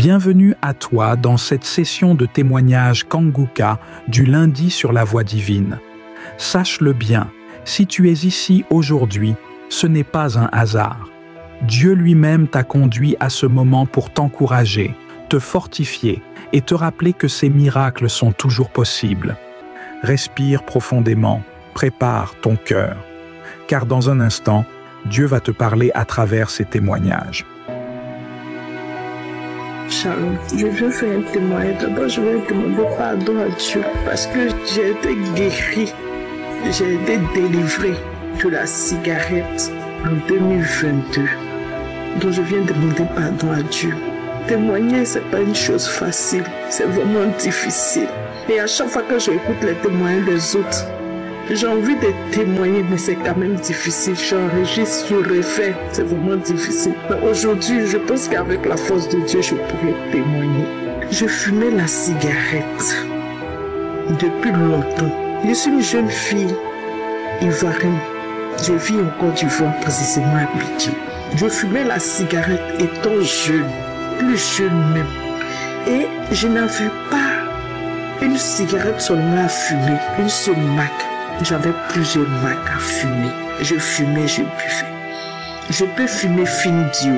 Bienvenue à toi dans cette session de témoignage Kanguka du lundi sur la voie divine. Sache-le bien, si tu es ici aujourd'hui, ce n'est pas un hasard. Dieu lui-même t'a conduit à ce moment pour t'encourager, te fortifier et te rappeler que ces miracles sont toujours possibles. Respire profondément, prépare ton cœur, car dans un instant, Dieu va te parler à travers ces témoignages. Shalom, je veux faire un témoignage. D'abord, je vais demander pardon à Dieu parce que j'ai été guéri, j'ai été délivré de la cigarette en 2022. Donc, je viens demander pardon à Dieu. Témoigner, c'est pas une chose facile, c'est vraiment difficile. Et à chaque fois que j'écoute les témoignages des autres, j'ai envie de témoigner, mais c'est quand même difficile. J'enregistre, je refais, c'est vraiment difficile. Mais aujourd'hui, je pense qu'avec la force de Dieu, je pourrais témoigner. Je fumais la cigarette depuis longtemps. Je suis une jeune fille ivoirienne. Je vis en Côte d'Ivoire, précisément à Abidjan. Je fumais la cigarette étant jeune, plus jeune même. Et je n'avais pas une cigarette seulement à fumer, une seule marque. J'avais plusieurs marques à fumer. Je fumais, je buvais. Je peux fumer Findio,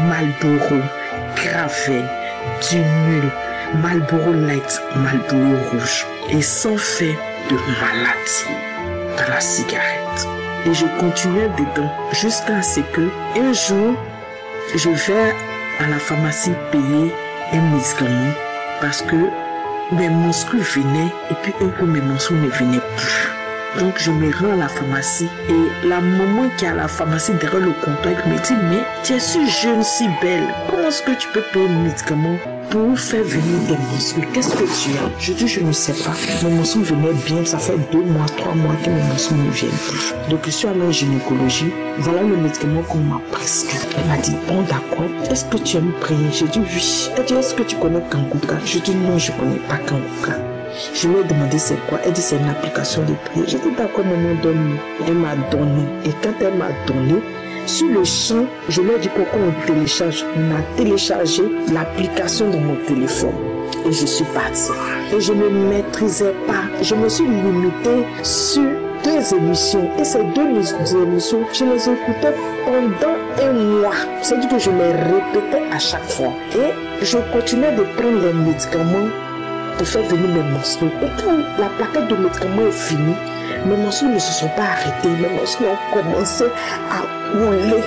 Marlboro, Gravel, du Nul, Marlboro Light, Marlboro Rouge. Et sans faire de maladie dans la cigarette. Et je continuais dedans jusqu'à ce que un jour, je vais à la pharmacie payer un médicament parce que mes menstrues venaient et puis un coup mes menstrues ne venaient plus. Donc je me rends à la pharmacie et la maman qui est à la pharmacie derrière le comptoir me dit « Mais tu es si jeune, si belle, comment est-ce que tu peux payer un médicament pour faire venir des menstrues? Qu'est-ce que tu as ?» Je dis « Je ne sais pas, mes menstrues venaient bien, ça fait 2 mois, 3 mois que mes menstrues ne viennent plus. » Donc je suis allée en gynécologie, voilà le médicament qu'on m'a prescrit. Elle m'a dit « Bon d'accord, est-ce que tu aimes prier ?» J'ai dit « Oui. » Elle dit « Est-ce que tu connais Kanguka ?» Je dis « Non, je ne connais pas Kanguka. » Je lui ai demandé c'est quoi. Elle dit c'est une application de prière. J'ai dit d'accord, maman donne. Elle m'a donné. Et quand elle m'a donné, sur le champ, je lui ai dit pourquoi on télécharge. On a téléchargé l'application dans mon téléphone. Et je suis partie. Et je ne maîtrisais pas. Je me suis limitée sur 2 émissions. Et ces 2 émissions, je les écoutais pendant 1 mois. C'est-à-dire que je les répétais à chaque fois. Et je continuais de prendre les médicaments pour faire venir mes menstrues. Et quand la plaquette de médicaments est finie, mes menstrues ne se sont pas arrêtées. Mes menstrues ont commencé à rouler.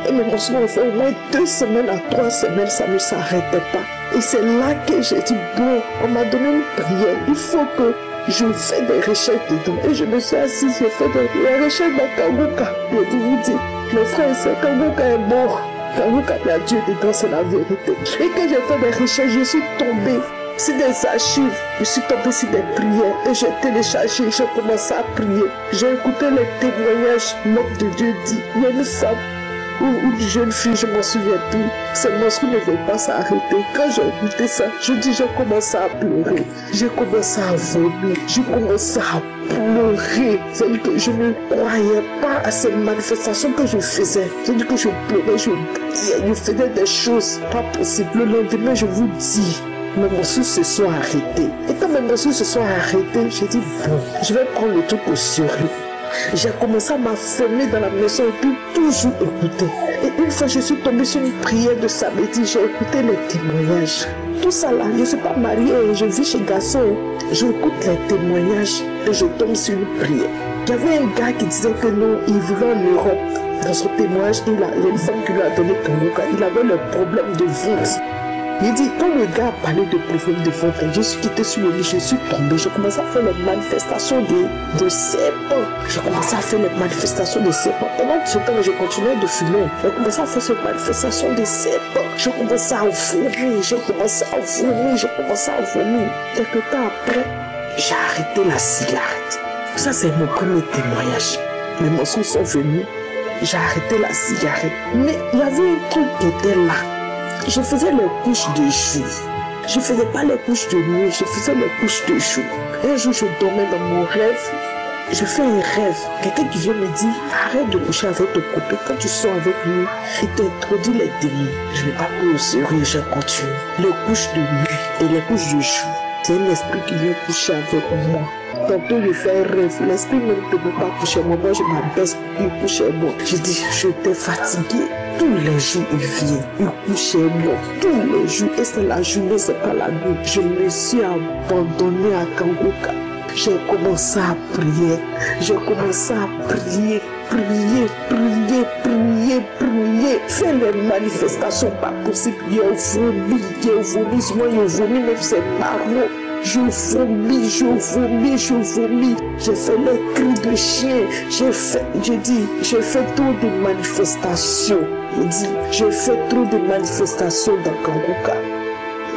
Et mes menstrues ont fait au moins 2 semaines à 3 semaines, ça ne s'arrêtait pas. Et c'est là que j'ai dit, bon, on m'a donné une prière. Il faut que je fais des recherches dedans. Et je me suis assise, j'ai fait des recherches dans Kanguka. Je vais vous dire, mes frères et sœurs, Kanguka est mort. Kanguka, il y a Dieu dedans, c'est la vérité. Et quand j'ai fait des recherches, je suis tombée sur des archives, je suis tombée sur des prières et j'ai téléchargé, j'ai commencé à prier. J'ai écouté les témoignages, l'homme de Dieu dit, il y a une femme ou une jeune fille, je ne m'en souviens plus, ses menstrues ne veulent pas s'arrêter. Quand j'ai écouté ça, je dis j'ai commencé à pleurer, j'ai commencé à vomir, j'ai commencé à pleurer. C'est-à-dire que je ne croyais pas à ces manifestations que je faisais. C'est-à-dire que je pleurais, je priais, je faisais des choses pas possibles. Le lendemain, je vous dis, mes menstrues se sont arrêtées. Et quand mes menstrues se sont arrêtées, j'ai dit bon, je vais prendre le truc au sérieux. J'ai commencé à m'affermer dans la maison et puis toujours écouter. Et une fois, je suis tombée sur une prière de samedi, j'ai écouté les témoignages. Tout ça là, je ne suis pas mariée, je vis chez garçon. J'écoute les témoignages et je tombe sur une prière. Il y avait un gars qui disait que non, il vivait en Europe. Dans son témoignage, il y a une femme qui lui a donné Kanguka. Il avait le problème de ventre. Il dit, quand le gars a parlé de problème de ventre, je suis quitté sur le lit, je suis tombé, je commençais à faire les manifestations de serpents. Je commençais à faire les manifestations de serpents. Pendant ce temps, je continuais de fumer. Je commençais à faire ces manifestations de serpents. Je commençais à vomir, je commençais à vomir, je commençais à vomir. Quelque temps après, j'ai arrêté la cigarette. Ça, c'est mon premier témoignage. Mes menstrues sont venues, j'ai arrêté la cigarette. Mais il y avait un truc qui était là. Je faisais les couches de jour. Je ne faisais pas les couches de nuit, je faisais les couches de jour. Un jour, je dormais dans mon rêve. je fais un rêve. Quelqu'un qui vient me dire, arrête de coucher avec ton copain. Quand tu sors avec lui, il t'introduit les démons. Je n'ai pas pris au sérieux, je continue. Les couches de nuit et les couches de jour, c'est un esprit qui vient coucher avec moi. Tantôt je fais un rêve, l'esprit même ne peut pas coucher moi. Moi je m'abaisse, il couche avec moi. Je dis, je t'ai fatigué. Tous les jours il vient, il couche avec moi. Tous les jours, et c'est la journée, c'est pas la nuit. Je me suis abandonné à Kangoka. J'ai commencé à prier. J'ai commencé à prier. Prier. Faire les manifestations pas possibles. Il y a vomi, moi il vomi, même c'est marrant. Je vomis. J'ai fait les cris de chien. J'ai fait trop de manifestations. J'ai fait trop de manifestations dans Kangoka.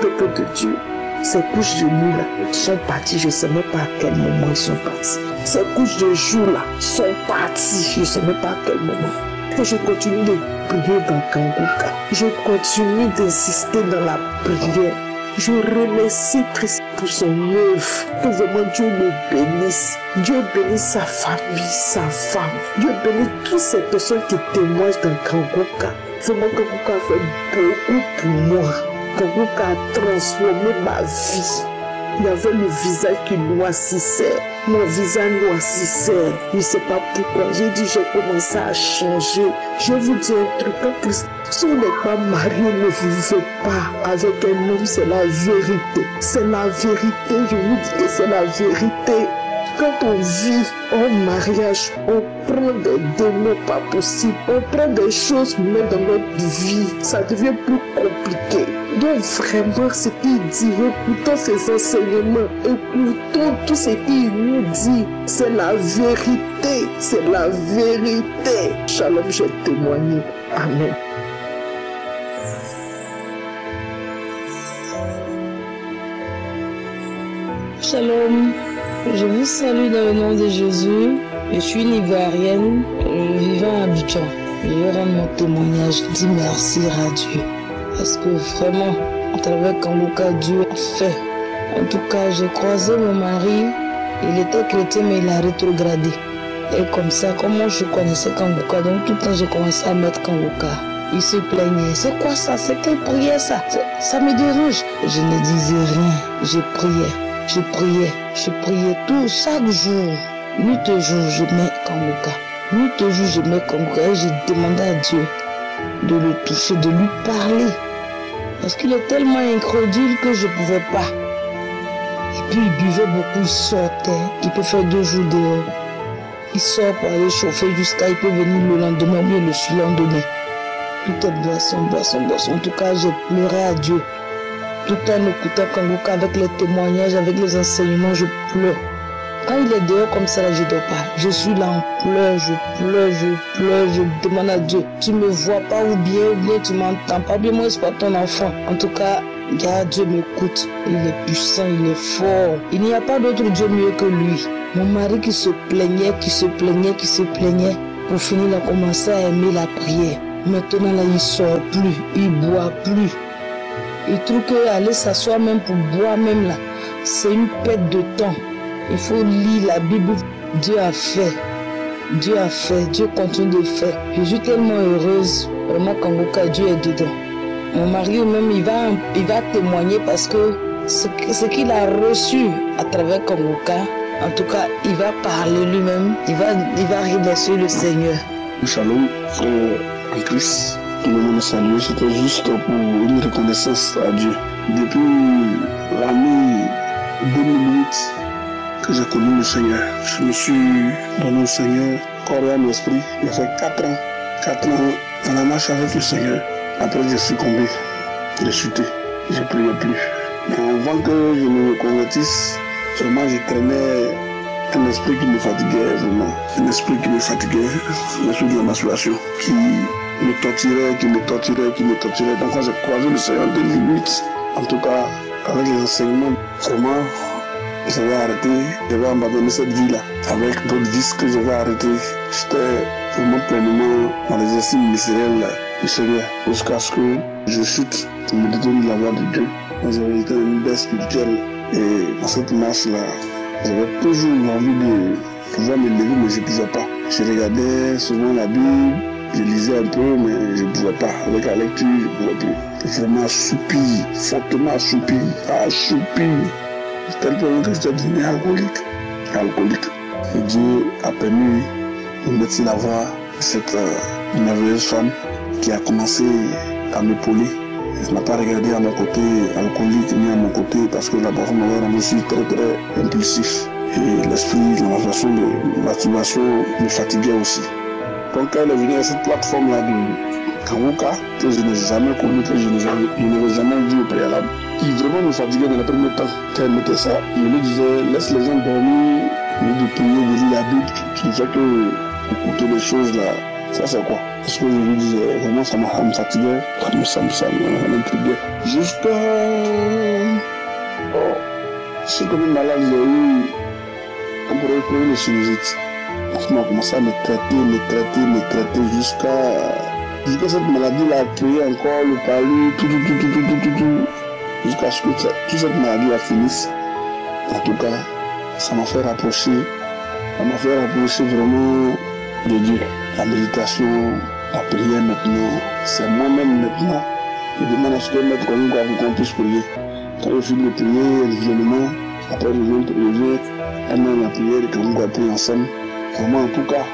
Peuple de Dieu, ces couches de nuit là sont parties. Je ne sais même pas à quel moment ils sont partis. Ces couches de jour là sont parties. Je ne sais même pas à quel moment. Et je continue de prier dans Kangoka. Je continue d'insister dans la prière. Je remercie Christ pour son œuvre. Que vraiment Dieu le bénisse. Dieu bénisse sa famille, sa femme. Dieu bénisse toutes ces personnes qui témoignent dans Kangoka. Vraiment Kangoka a fait beaucoup pour moi. Kangoka a transformé ma vie. Il y avait le visage qui noircissait. Mon visage noircissait. Je ne sais pas pourquoi. J'ai dit, j'ai commencé à changer. Je vous dis un truc. Quand si on n'est pas marié, ne vivez pas avec un homme. C'est la vérité. C'est la vérité. Je vous dis que c'est la vérité. Quand on vit en mariage, on prend des démons pas possibles. On prend des choses mais dans notre vie. Ça devient plus compliqué. Donc vraiment, ce qu'il dit, écoutons ses enseignements, écoutons tout ce qu'il nous dit. C'est la vérité. C'est la vérité. Shalom, j'ai témoigné. Amen. Shalom. Je vous salue dans le nom de Jésus. Je suis une Ivoirienne, vivant à Abidjan. Je vais rendre mon témoignage. Je dis merci à Dieu. Parce que vraiment, à travers Kangoka, Dieu a fait. En tout cas, j'ai croisé mon mari. Il était chrétien, mais il a rétrogradé. Et comme ça, comme moi je connaissais Kangoka, donc tout le temps j'ai commencé à mettre Kangoka. Il se plaignait. C'est quoi ça? C'est quelle prière ça? Ça me dérange. Je ne disais rien. Je priais tout, chaque jour. Nuit et jour, je mets Kangoka. Nuit et jour, je mets Kangoka. Et j'ai demandé à Dieu de le toucher, de lui parler. Parce qu'il est tellement incrédule que je ne pouvais pas. Et puis il buvait beaucoup, il sortait. Il peut faire 2 jours dehors. Il sort pour aller chauffer jusqu'à il peut venir le lendemain ou bien le surlendemain. Tout est boisson. En tout cas, j'ai pleuré à Dieu. Tout en écoutant Kangoka avec les témoignages, avec les enseignements, je pleure. Quand il est dehors comme ça, là, je ne dors pas. Je suis là en pleurs, je demande à Dieu. Tu me vois pas ou bien tu m'entends pas, ou bien moi c'est pas ton enfant. En tout cas, regarde, Dieu m'écoute. Il est puissant, il est fort. Il n'y a pas d'autre Dieu mieux que lui. Mon mari qui se plaignait. Pour finir, il a commencé à aimer la prière. Maintenant là, il sort plus, il boit plus. Il trouve qu'aller s'asseoir même pour boire même là, c'est une perte de temps. Il faut lire la Bible. Dieu a fait, Dieu continue de faire. Je suis tellement heureuse. Vraiment, Kangoka, Dieu est dedans. Mon mari même, il va témoigner parce que ce qu'il a reçu à travers Kangoka, en tout cas, il va parler lui-même. Il va remercier le Seigneur. Shalom, frère en Christ. Tout le monde salue, c'était juste pour une reconnaissance à Dieu. Depuis l'année 2008 que j'ai connu le Seigneur, je me suis donné au Seigneur, corps et âme et esprit. Il y a fait 4 ans dans la marche avec le Seigneur. Après j'ai succombé, j'ai chuté, je ne priais plus. Mais avant que je me convertisse, vraiment je traînais un esprit qui me fatiguait vraiment. Un esprit qui me fatiguait, l'esprit de la masturbation, qui me torturait. Donc quand j'ai croisé le Seigneur en 2008, en tout cas avec les enseignements, vraiment j'avais arrêté, j'avais abandonné cette vie-là. Avec d'autres vices que j'avais arrêté, j'étais vraiment pleinement dans l'exercice ministériel du Seigneur. Jusqu'à ce que je chute, je me détourne de la voie de Dieu. J'avais été une baisse spirituelle et dans cette marche-là, j'avais toujours envie pouvoir me lever, mais je ne pouvais pas. Je regardais souvent la Bible, je lisais un peu, mais je ne pouvais pas. Avec la lecture, je ne pouvais plus. Vraiment assoupi, fortement assoupi. C'était le point que j'étais devenu alcoolique. Et Dieu a permis de mettre la voix de cette merveilleuse femme qui a commencé à m'épauler. Elle n'a pas regardé à mon côté alcoolique ni à mon côté parce que la personne m'avait rendu aussi très très impulsif. Et l'esprit, la façon de masturbation me fatiguait aussi. Donc quand elle est venue à cette plateforme-là de Kanguka, que je n'ai jamais connu, que je n'avais jamais vu au préalable, qui vraiment me fatiguait dans le premier temps. Quand elle mettait ça, je lui disais, laisse les gens dormir, de prier, de lire la Bible, tu ne fais que écouter les choses là. Ça c'est quoi? Parce que je lui disais, vraiment ça me fatiguait, ça m'intriguait. Jusqu'à... Oh, je suis comme une malade, j'ai eu... On pourrait trouver le sinusite. On a commencé à me traiter jusqu'à cette maladie-là a créé encore le palu, tout. Jusqu'à ce que toute cette maladie a finisse. En tout cas, ça m'a fait rapprocher vraiment de Dieu. La méditation, la prière maintenant, c'est moi-même maintenant. Je demande à ce que Maître Kanguka qu'on puisse prier. Quand je finis de prier régulièrement, après je viens, elle-même la prière et Kanguka prie ensemble. Vraiment, en tout cas,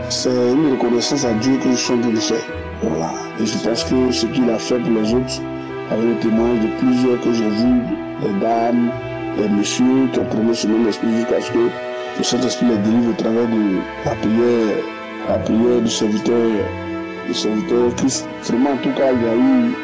c'est une reconnaissance à Dieu que je suis en train de faire. Voilà. Et je pense que ce qu'il a fait pour les autres, avec le témoignage de plusieurs que j'ai vus, des dames, des messieurs qui ont prêné ce même esprit jusqu'à ce que le Saint-Esprit les délivre au travers de la prière du serviteur Christ. Vraiment, en tout cas, il y a eu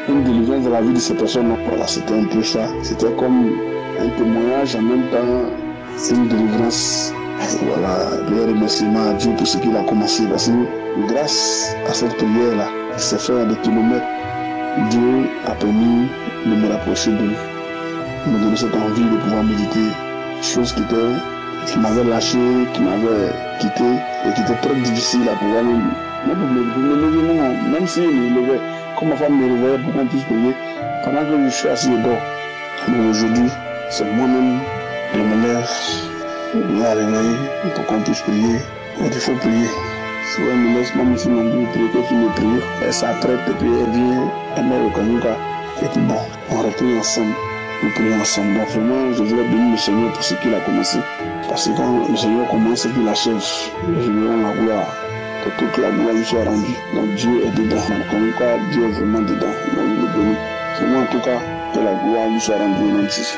une délivrance dans la vie de ces personnes. Voilà, c'était un peu ça. C'était comme un témoignage en même temps, c'est une délivrance. Voilà, les remerciements à Dieu pour ce qu'il a commencé. Parce que grâce à cette prière-là, qui s'est fait à des kilomètres, Dieu a permis de me rapprocher de lui, de me donner cette envie de pouvoir méditer, chose qui m'avait lâché, qui m'avait quitté et qui était très difficile à pouvoir me lever, même si je me levais, comme ma femme me réveillait pour qu'on puisse prier, pendant que je suis assis et dors. Mais aujourd'hui, c'est moi-même, je me lève, je la réveille pour qu'on puisse prier. Il faut prier. Si elle me laisse même si non plus prier, que tu me pries, elle s'apprête et puis elle vient, elle met le Kanguka. Et puis bon, on reprie ensemble. Nous prions ensemble. Donc vraiment, je voulais bénir le Seigneur pour ce qu'il a commencé. Parce que quand le Seigneur commence et qu'il achève, je lui rends la gloire. Que toute la gloire lui soit rendue. Donc Dieu est dedans. Donc en tout cas, Dieu est vraiment dedans. Donc je le bénis. Vraiment en tout cas, que la gloire lui soit rendue au nom de Jésus.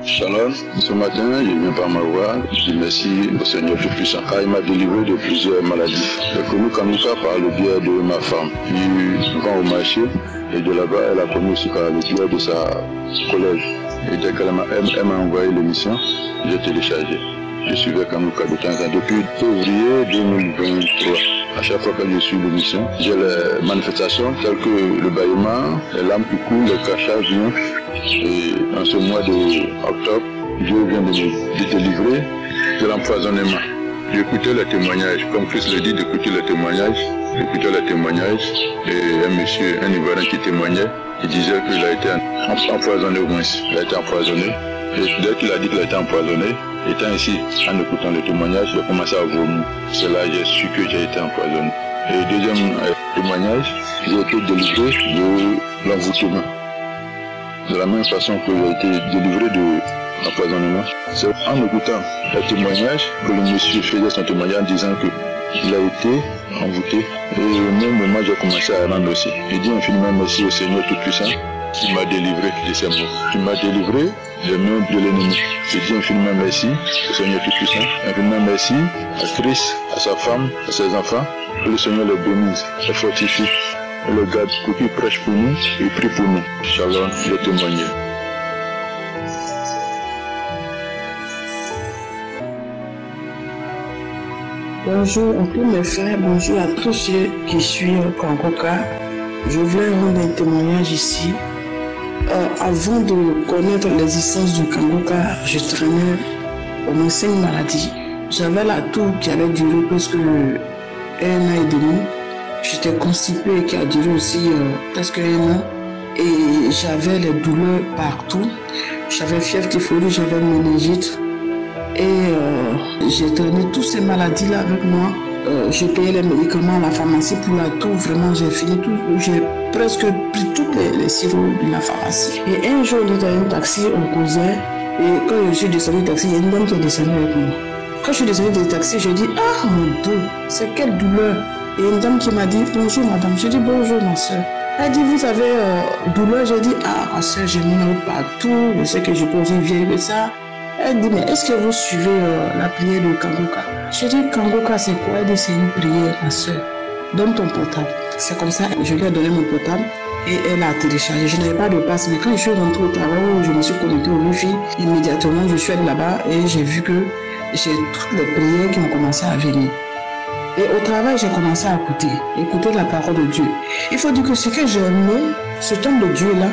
Shalom, ce matin, je viens par ma voix, je dis merci au Seigneur Tout-Puissant. Il m'a délivré de plusieurs maladies. J'ai connu Kanguka par le biais de ma femme, qui vend au marché, et de là-bas, elle a connu aussi par le biais de sa collègue. Et dès qu'elle m'a envoyé l'émission, j'ai téléchargé. Je suivais Kanguka de temps en temps depuis février 2023. À chaque fois que je suis l'émission, j'ai les manifestations telles que le bâillement, les larmes qui coulent, les crachats viennent. Et en ce mois d'octobre, Dieu vient de me délivrer de l'empoisonnement. J'écoutais les témoignages, comme Christ le dit, d'écouter les témoignages. J'écoutais les témoignages et un monsieur, un Ivoirien qui témoignait, il disait qu'il a été empoisonné au moins. Il a été empoisonné. Et dès qu'il a dit qu'il a été empoisonné, étant ici, en écoutant les témoignages, j'ai commencé à vomir. C'est là que j'ai su que j'ai été empoisonné. Et deuxième témoignage, j'ai été délivré de l'envoûtement. De la même façon que j'ai été délivré de l'empoisonnement, c'est en écoutant les témoignages que le monsieur faisait son témoignage en disant qu'il a été envoûté. Et au même moment, j'ai commencé à rendre aussi. J'ai dit infiniment merci au Seigneur Tout-Puissant qui m'a délivré de ces mots. Qui m'a délivré des mains de l'ennemi. Je dis infiniment merci au Seigneur Tout-Puissant. Infiniment merci à Christ, à sa femme, à ses enfants. Que le Seigneur les bénisse, les fortifie. Et le garde pour qu'il prêche pour nous et prie pour nous. Shalom, le témoigner. Bonjour à tous mes frères, bonjour à tous ceux qui suivent Kanguka. Je voulais rendre un témoignage ici. Avant de connaître l'existence du Kanguka, je traînais au moins 5 maladies. J'avais la toux qui avait duré presque 1 an et demi. J'étais constipée qui a duré aussi presque 1 an. Et j'avais les douleurs partout. J'avais fièvre typhoïde, j'avais méningite. Et j'ai traîné toutes ces maladies-là avec moi. J'ai payé les médicaments à la pharmacie pour la toux. Vraiment, j'ai fini tout. J'ai presque pris tous les sirops de la pharmacie. Et un jour, on était dans un taxi, on causait. Et quand je suis descendu du taxi, il y a une dame qui est descendue avec moi. Quand je suis descendue du taxi, j'ai dit, ah mon Dieu, c'est quelle douleur. Et une dame qui m'a dit, bonjour madame. J'ai dit, bonjour ma soeur. Elle dit, vous avez douleur. J'ai dit, ah ma soeur, j'ai mis mal partout. Je sais que je peux aussi vieillir de ça. Elle dit, mais est-ce que vous suivez la prière de Kangoka? J'ai dit, Kangoka, c'est quoi? Elle dit, c'est une prière, ma soeur. Donne ton portable. C'est comme ça, je lui ai donné mon portable et elle a téléchargé. Je n'avais pas de passe, mais quand je suis rentrée au travail, je me suis connectée au Wi-Fi. Immédiatement, je suis allée là-bas et j'ai vu que j'ai toutes les prières qui ont commencé à venir. Et au travail, j'ai commencé à écouter la parole de Dieu. Il faut dire que ce que j'ai aimé, ce temps de Dieu-là,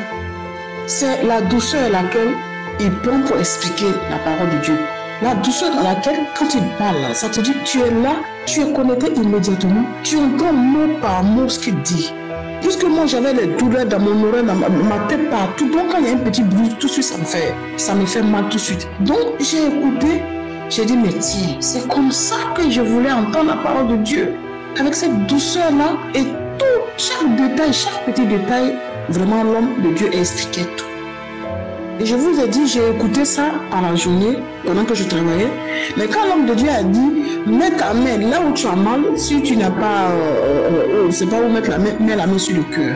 c'est la douceur à laquelle il prend pour expliquer la parole de Dieu. La douceur dans laquelle, quand il parle, ça te dit, tu es là, tu es connecté immédiatement, tu entends mot par mot ce qu'il dit. Puisque moi, j'avais les douleurs dans mon oreille, dans ma tête, partout. Donc, quand il y a un petit bruit, tout de suite, ça me fait mal tout de suite. Donc, j'ai écouté, j'ai dit, mais tiens, c'est comme ça que je voulais entendre la parole de Dieu. Avec cette douceur-là, et tout, chaque détail, chaque petit détail, vraiment, l'homme de Dieu expliquait tout. Et je vous ai dit, j'ai écouté ça à la journée, pendant que je travaillais. Mais quand l'homme de Dieu a dit, mets ta main là où tu as mal, si tu n'as pas, je ne sais pas où mettre la main, mets la main sur le cœur.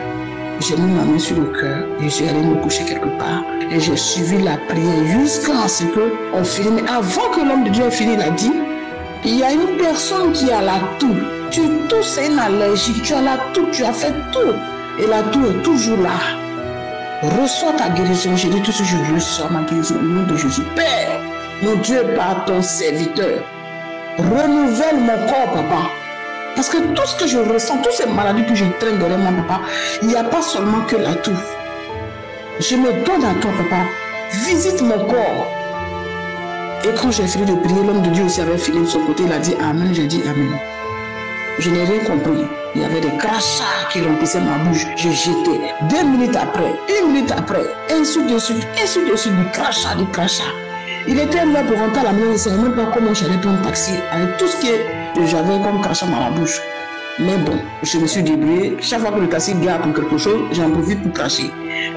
J'ai mis ma main sur le cœur et j'ai allé me coucher quelque part. Et j'ai suivi la prière jusqu'à ce qu'on finisse. Mais avant que l'homme de Dieu ait fini, il a dit, il y a une personne qui a la toux. Tu tousses, c'est une allergie. Tu as la toux, tu as fait tout. Et la toux est toujours là. Reçois ta guérison. J'ai dit tout ce que je reçois ma guérison au nom de Jésus. Père, mon Dieu, par ton serviteur, renouvelle mon corps, papa. Parce que tout ce que je ressens, toutes ces maladies que je traîne derrière moi, papa, il n'y a pas seulement que la toux. Je me donne à toi, papa. Visite mon corps. Et quand j'ai fini de prier, l'homme de Dieu aussi avait fini de son côté. Il a dit Amen. J'ai dit Amen. Je n'ai rien compris. Il y avait des crachats qui remplissaient ma bouche. Je jetais. 2 minutes après, 1 minute après, ainsi de suite, du crachat. Il était là pour rentrer à la maison. Il ne savait même pas comment j'allais prendre un taxi avec tout ce que j'avais comme crachat dans la bouche. Mais bon, je me suis débrouillé. Chaque fois que le taxi gare pour quelque chose, j'en profite pour cracher.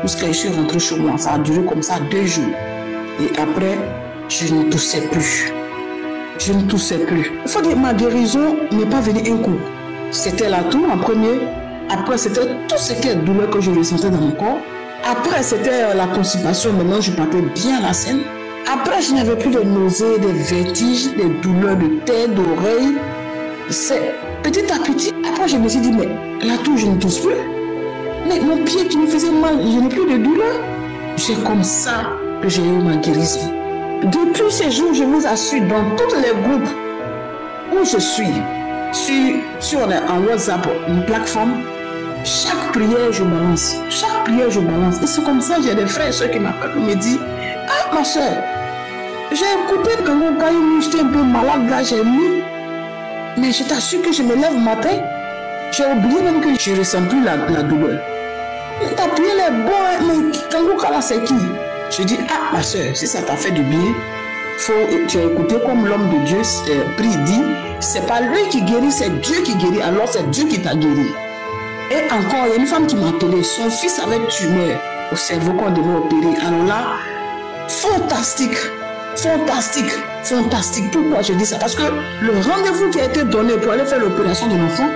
Jusqu'à je suis rentré chez moi. Ça a duré comme ça 2 jours. Et après, je ne toussais plus. Je ne toussais plus. Il faut dire ma guérison n'est pas venue un coup. C'était la toux en premier. Après, c'était tout ce qui est douleur que je ressentais dans mon corps. Après, c'était la constipation. Maintenant, je partais bien à la scène. Après, je n'avais plus de nausées, des vertiges, des douleurs de tête, d'oreille. C'est petit à petit. Après, je me suis dit, mais la toux, je ne tousse plus. Mais mon pied qui me faisait mal, je n'ai plus de douleur. C'est comme ça que j'ai eu ma guérison. Depuis ces jours, je vous assure, dans tous les groupes où je suis, si on est en WhatsApp, une plateforme, chaque prière, je balance. Chaque prière, je balance. Et c'est comme ça, j'ai des frères et soeurs qui m'appellent, qui me disent, ah, ma soeur, j'ai écouté quand j'étais un peu malade, là, j'ai mis. Mais je t'assure que je me lève le matin, j'ai oublié même que je ne ressens plus la douleur. Mais ta prière est bonne, mais Kangoka là, c'est qui? Je dis, ah, ma soeur, si ça t'a fait du bien, tu as écouté comme l'homme de Dieu prie, dit, c'est pas lui qui guérit, c'est Dieu qui guérit, alors c'est Dieu qui t'a guéri. Et encore, il y a une femme qui m'a appelé, son fils avait tumeur au cerveau qu'on devait opérer. Alors là, fantastique. Pourquoi je dis ça? Parce que le rendez-vous qui a été donné pour aller faire l'opération de l'enfant,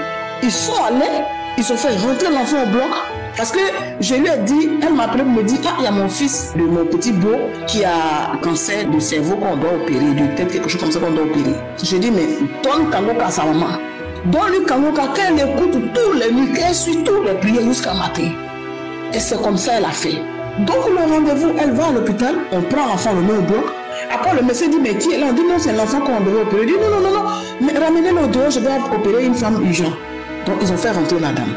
ils sont allés, ils ont fait rentrer l'enfant au bloc. Parce que je lui ai dit, elle m'a appelé pour me dire, ah, il y a mon fils de mon petit beau qui a cancer de cerveau qu'on doit opérer, de tête, quelque chose comme ça qu'on doit opérer. Je dis, mais donne Kangoka à sa maman. Donne-lui Kangoka, qu'elle écoute tous les nuits, qu'elle suit tous les prières jusqu'à matin. Et c'est comme ça qu'elle a fait. Donc le rendez-vous, elle va à l'hôpital, on prend l'enfant, on le met au bloc. Après le médecin dit, mais qui est là? On dit, non, c'est l'enfant qu'on devait opérer. Il dit, non, mais ramenez-le au dehors, je vais opérer une femme urgente. Donc ils ont fait rentrer la dame.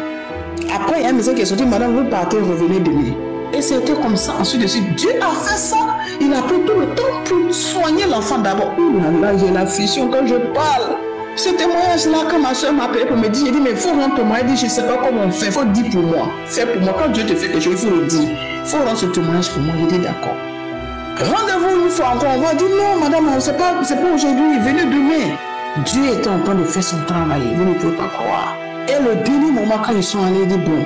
Après, il y a un médecin qui est sorti, madame, vous partez, revenez demain. Et c'était comme ça, ensuite de suite. Dieu a fait ça. Il a pris tout le temps pour soigner l'enfant d'abord. Ouh là là, j'ai la fission quand je parle. Ce témoignage-là, quand ma soeur m'a appelé pour me dire, j'ai dit, mais il faut rendre témoignage. Elle dit, je ne sais pas comment on fait, il faut dire pour moi. Fais pour moi. Quand Dieu te fait quelque chose, il faut le dire. Il faut rendre ce témoignage pour moi. J'ai dit, d'accord. Rendez-vous une fois encore. On va dire non, madame, c'est pas aujourd'hui, venez demain. Dieu était en train de faire son travail, vous ne pouvez pas croire. Et le dernier moment, quand ils sont allés, ils disent bon,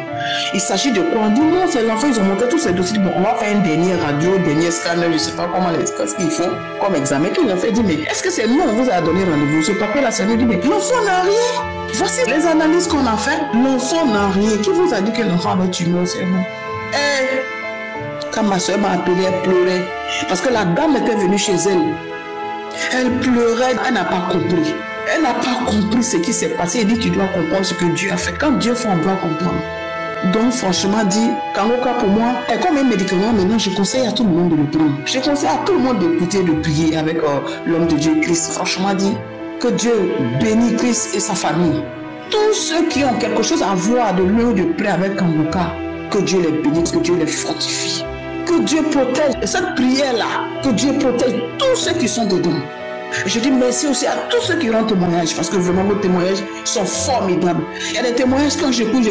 il s'agit de quoi? On dit non, c'est l'enfant, ils ont monté tous ces dossiers. Bon, on va faire une dernière radio, dernier scanner, je ne sais pas comment ce qu'ils font comme examen. Puis l'enfant dit mais est-ce que c'est nous, on vous a donné rendez-vous? Ce papier-là, c'est nous dit mais l'enfant n'a rien. Voici les analyses qu'on a fait. L'enfant n'a rien. Qui vous a dit que l'enfant avait tumeur? C'est nous. Et quand ma soeur m'a appelé, elle pleurait. Parce que la dame était venue chez elle. Elle pleurait, elle n'a pas compris. Elle n'a pas compris ce qui s'est passé. Elle dit tu dois comprendre ce que Dieu a fait. Quand Dieu fait, on doit comprendre. Donc franchement dit, Kangoka pour moi est comme un médicament. Maintenant je conseille à tout le monde de le prendre. Je conseille à tout le monde d'écouter, de prier avec l'homme de Dieu Christ. Franchement dit, que Dieu bénisse Christ et sa famille. Tous ceux qui ont quelque chose à voir de loin ou de près avec Kangoka, que Dieu les bénisse, que Dieu les fortifie. Que Dieu protège cette prière-là, que Dieu protège tous ceux qui sont dedans. Je dis merci aussi à tous ceux qui rendent témoignage, parce que vraiment vos témoignages sont formidables. Il y a des témoignages, quand j'écoute, je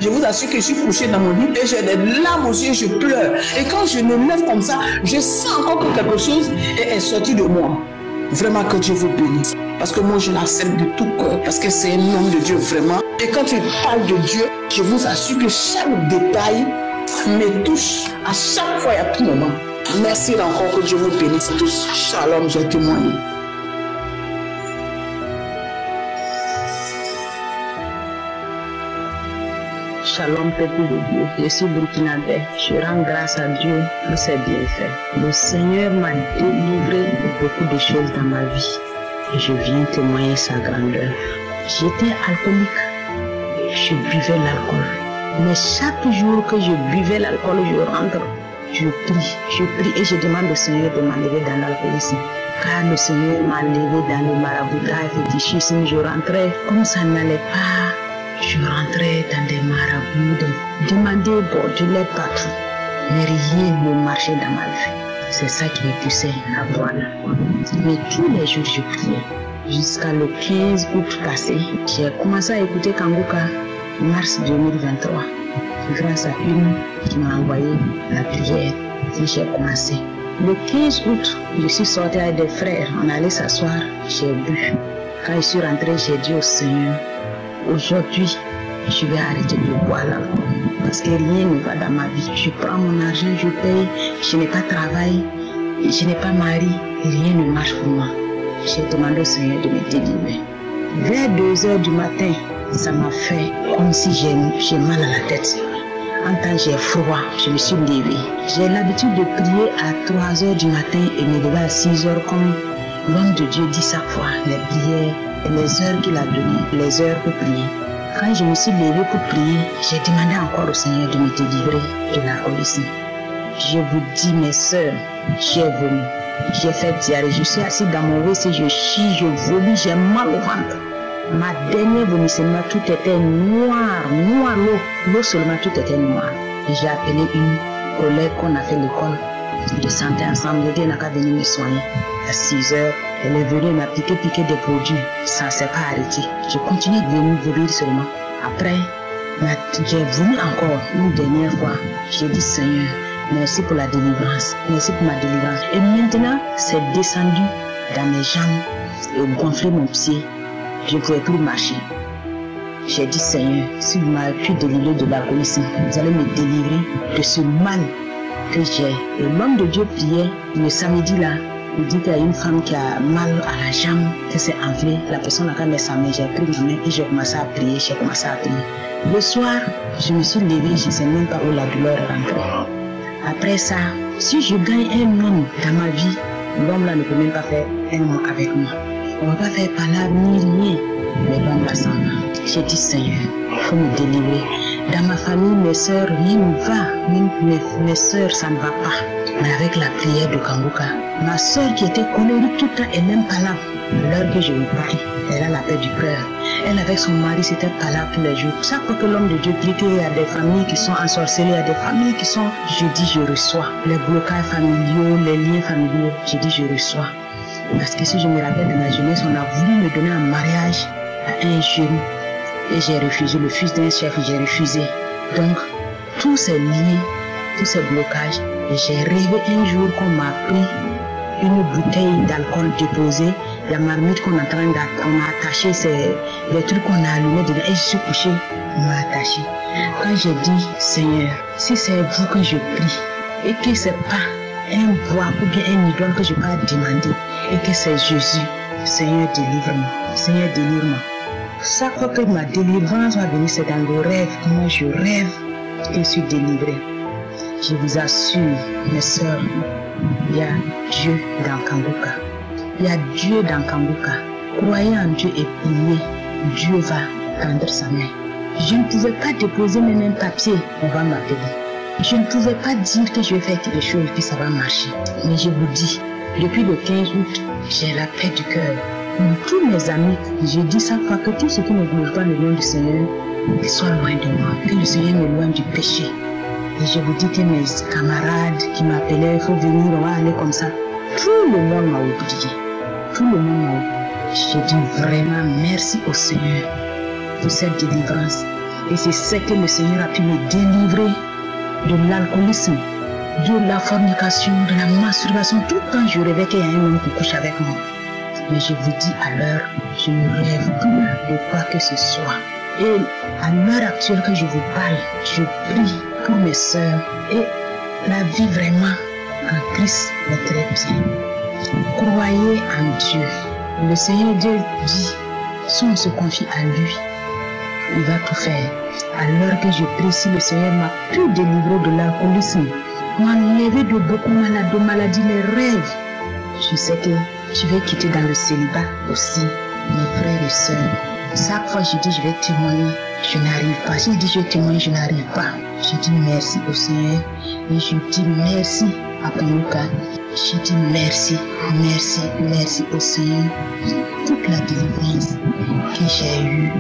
vous assure que je suis couché dans mon lit et j'ai des larmes aux yeux, je pleure. Et quand je me lève comme ça, je sens encore que quelque chose est sorti de moi. Vraiment que Dieu vous bénisse. Parce que moi je l'accepte de tout cœur, parce que c'est un homme de Dieu vraiment. Et quand il parle de Dieu, je vous assure que chaque détail me touche à chaque fois et à tout moment. Merci encore, que Dieu vous bénisse tous. Shalom, j'ai témoigné. Shalom, peuple de Dieu. Je suis burkinabé. Je rends grâce à Dieu pour ses bienfaits. Le Seigneur m'a délivré de beaucoup de choses dans ma vie. Et je viens témoigner sa grandeur. J'étais alcoolique. Je buvais l'alcool. Mais chaque jour que je buvais l'alcool, je rentre. Je prie et je demande au Seigneur de m'enlever dans l'alcoolisme. Car le Seigneur m'a enlevé dans le maraboutage et fétichisme. Je rentrais comme ça n'allait pas. Je rentrais dans des marabouts, demander Bordelais partout. Mais rien ne marchait dans ma vie. C'est ça qui me poussait à boire l'alcool. Mais tous les jours je priais. Jusqu'à le 15 août passé, j'ai commencé à écouter Kangoka, mars 2023. Grâce à une qui m'a envoyé la prière et j'ai commencé. Le 15 août, je suis sortie avec des frères, on allait s'asseoir, j'ai bu. Quand je suis rentrée, j'ai dit au Seigneur, aujourd'hui, je vais arrêter de boire l'alcool parce que rien ne va dans ma vie. Je prends mon argent, je paye, je n'ai pas de travail, je n'ai pas mari, rien ne marche pour moi. J'ai demandé au Seigneur de me délivrer. Vers 2 h du matin, ça m'a fait comme si j'ai mal à la tête. En temps j'ai froid, je me suis levée. J'ai l'habitude de prier à 3 h du matin et me lever à 6 h comme l'homme de Dieu dit chaque fois, les prières et les heures qu'il a données, les heures pour prier. Quand je me suis levée pour prier, j'ai demandé encore au Seigneur de me délivrer de l'alcoolisme. Je vous dis mes soeurs, j'ai vomi, j'ai fait diarrhée, je suis assise dans mon WC, je chie, je vomis, j'ai mal au ventre. Ma dernière vomissement, tout était noir, l'eau seulement, tout était noir. J'ai appelé une collègue qu'on a fait l'école de santé ensemble, j'ai dit qu'elle n'a qu'à venir me soigner. À 6 h, elle est venue, elle m'a piqué des produits, ça ne s'est pas arrêté. Je continue de venir vomir seulement. Après, j'ai vomi encore une dernière fois. J'ai dit Seigneur, merci pour la délivrance, merci pour ma délivrance. Et maintenant, c'est descendu dans mes jambes et gonflé mon pied. Je ne pouvais plus marcher. J'ai dit Seigneur, si vous m'avez pu délivrer de l'alcoolisme, vous allez me délivrer de ce mal que j'ai. Et l'homme de Dieu priait le samedi là. Il dit qu'il y a une femme qui a mal à la jambe, que c'est enflé. La personne a quand même sa main, j'ai pris ma main et j'ai commencé à prier, Le soir, je me suis levée, je ne sais même pas où la douleur est rentrée. Après ça, si je gagne un homme dans ma vie, l'homme là ne peut même pas faire un mois avec moi. On ne va pas faire palabre ni rien, mais l'homme là s'en va. J'ai dit Seigneur, il faut me délivrer. Dans ma famille, mes soeurs, rien ne va. Même mes soeurs, ça ne va pas. Mais avec la prière de Kangoka, ma soeur qui était colérique tout le temps, elle n'aime pas là. L'heure que je lui parle, elle a la paix du cœur. Elle avec son mari, c'était pas là tous les jours. Chaque fois que l'homme de Dieu prie, il y a des familles qui sont ensorcelées, il y a des familles qui sont... Je dis, je reçois. Les blocages familiaux, les liens familiaux, je dis, je reçois. Parce que si je me rappelle de ma jeunesse, on a voulu me donner un mariage à un jeune. Et j'ai refusé, le fils d'un chef, j'ai refusé. Donc, tous ces liens tous ces blocages. J'ai rêvé un jour qu'on m'a pris une bouteille d'alcool déposée, la marmite qu'on est en train on a attaché, c'est les trucs qu'on a allumés dedans et je suis couché, on m'a attaché. Quand j'ai dit, Seigneur, si c'est vous que je prie et que c'est pas un bois ou bien un idole que je peux demander et que c'est Jésus, Seigneur délivre-moi, Seigneur délivre-moi. Chaque fois que ma délivrance va venir, c'est dans le rêve. Moi je rêve que je suis délivré. Je vous assure, mes soeurs, il y a Dieu dans Kanguka. Il y a Dieu dans Kanguka. Croyez en Dieu et priez. Dieu va tendre sa main. Je ne pouvais pas déposer même un papier, on va m'appeler. Je ne pouvais pas dire que je vais faire quelque chose et puis ça va marcher. Mais je vous dis, depuis le 15 août, j'ai la paix du cœur. Pour tous mes amis, je dis chaque fois que tout ce qui ne glorifie pas le nom du Seigneur, soit loin de moi, que le Seigneur m'éloigne du péché. Et je vous dis que mes camarades qui m'appelaient, il faut venir, on va aller comme ça. Tout le monde m'a oublié. Tout le monde m'a oublié. Je dis vraiment merci au Seigneur pour cette délivrance. Et c'est ce que le Seigneur a pu me délivrer de l'alcoolisme, de la fornication, de la masturbation. Tout le temps, je rêvais qu'il y a un homme qui couche avec moi. Mais je vous dis à l'heure, je ne rêve plus de quoi que ce soit. Et à l'heure actuelle que je vous parle, je prie pour mes sœurs et la vie vraiment en Christ est très bien. Croyez en Dieu. Le Seigneur Dieu dit, si on se confie à lui, il va tout faire. À l'heure que je prie, si le Seigneur m'a pu délivrer de l'alcoolisme, m'enlever de beaucoup de maladies, les rêves, je sais que je vais quitter dans le célibat aussi mes frères et sœurs. Chaque fois je dis je vais témoigner, je n'arrive pas. Si je dis je vais témoigner, je n'arrive pas. Je dis merci au Seigneur et je dis merci à Kanguka. Je dis merci, merci, merci au Seigneur. Toute la délivrance que j'ai eue,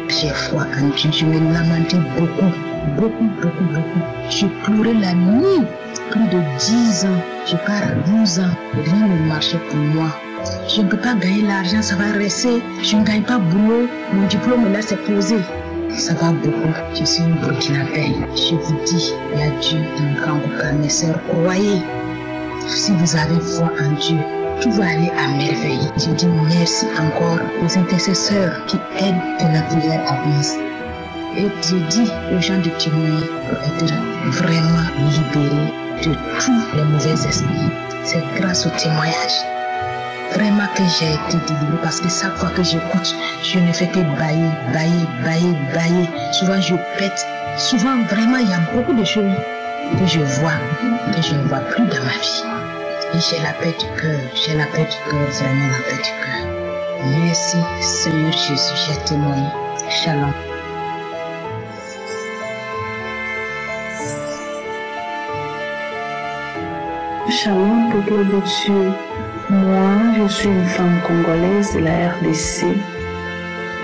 j'ai foi en Dieu. Je me lamentais beaucoup. Je pleurais la nuit, plus de 10 ans. Je pars 12 ans, rien ne marchait pour moi. Je ne peux pas gagner l'argent, ça va rester. Je ne gagne pas boulot, mon diplôme là c'est posé. Ça va beaucoup. Je suis une Burkinabé. Je vous dis, il y a Dieu dans Kanguka, mes sœurs. Croyez, si vous avez foi en Dieu, tout va aller à merveille. Je dis merci encore aux intercesseurs qui aident que la prière avance. Et je dis aux gens de témoigner pour être vraiment libérés de tous les mauvais esprits. C'est grâce au témoignage vraiment que j'ai été délivrée, parce que chaque fois que j'écoute, je ne fais que bailler. Souvent je pète. Souvent vraiment il y a beaucoup de choses que je vois, que je ne vois plus dans ma vie. Et j'ai la paix du cœur, vraiment la paix du cœur. Merci Seigneur Jésus, j'ai témoigné. Shalom. Shalom, peuple de Dieu. Moi, je suis une femme congolaise de la RDC.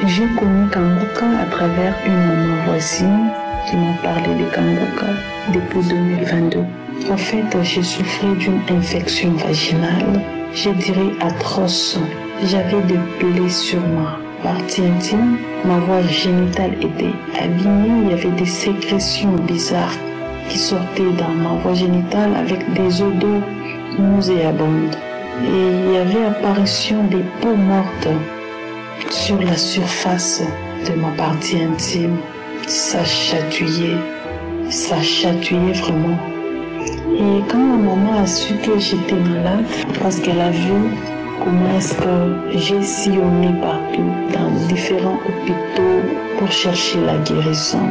J'ai connu Kanguka à travers une maman voisine qui m'a parlé de Kanguka depuis 2022. En fait, j'ai souffert d'une infection vaginale, je dirais atroce. J'avais des plaies sur ma partie intime, ma voie génitale était abîmée, il y avait des sécrétions bizarres qui sortaient dans ma voie génitale avec des odeurs nauséabondes. Et il y avait apparition des peaux mortes sur la surface de ma partie intime. Ça chatouillait vraiment. Et quand ma maman a su que j'étais malade, parce qu'elle a vu comment est-ce que j'ai sillonné partout dans différents hôpitaux pour chercher la guérison,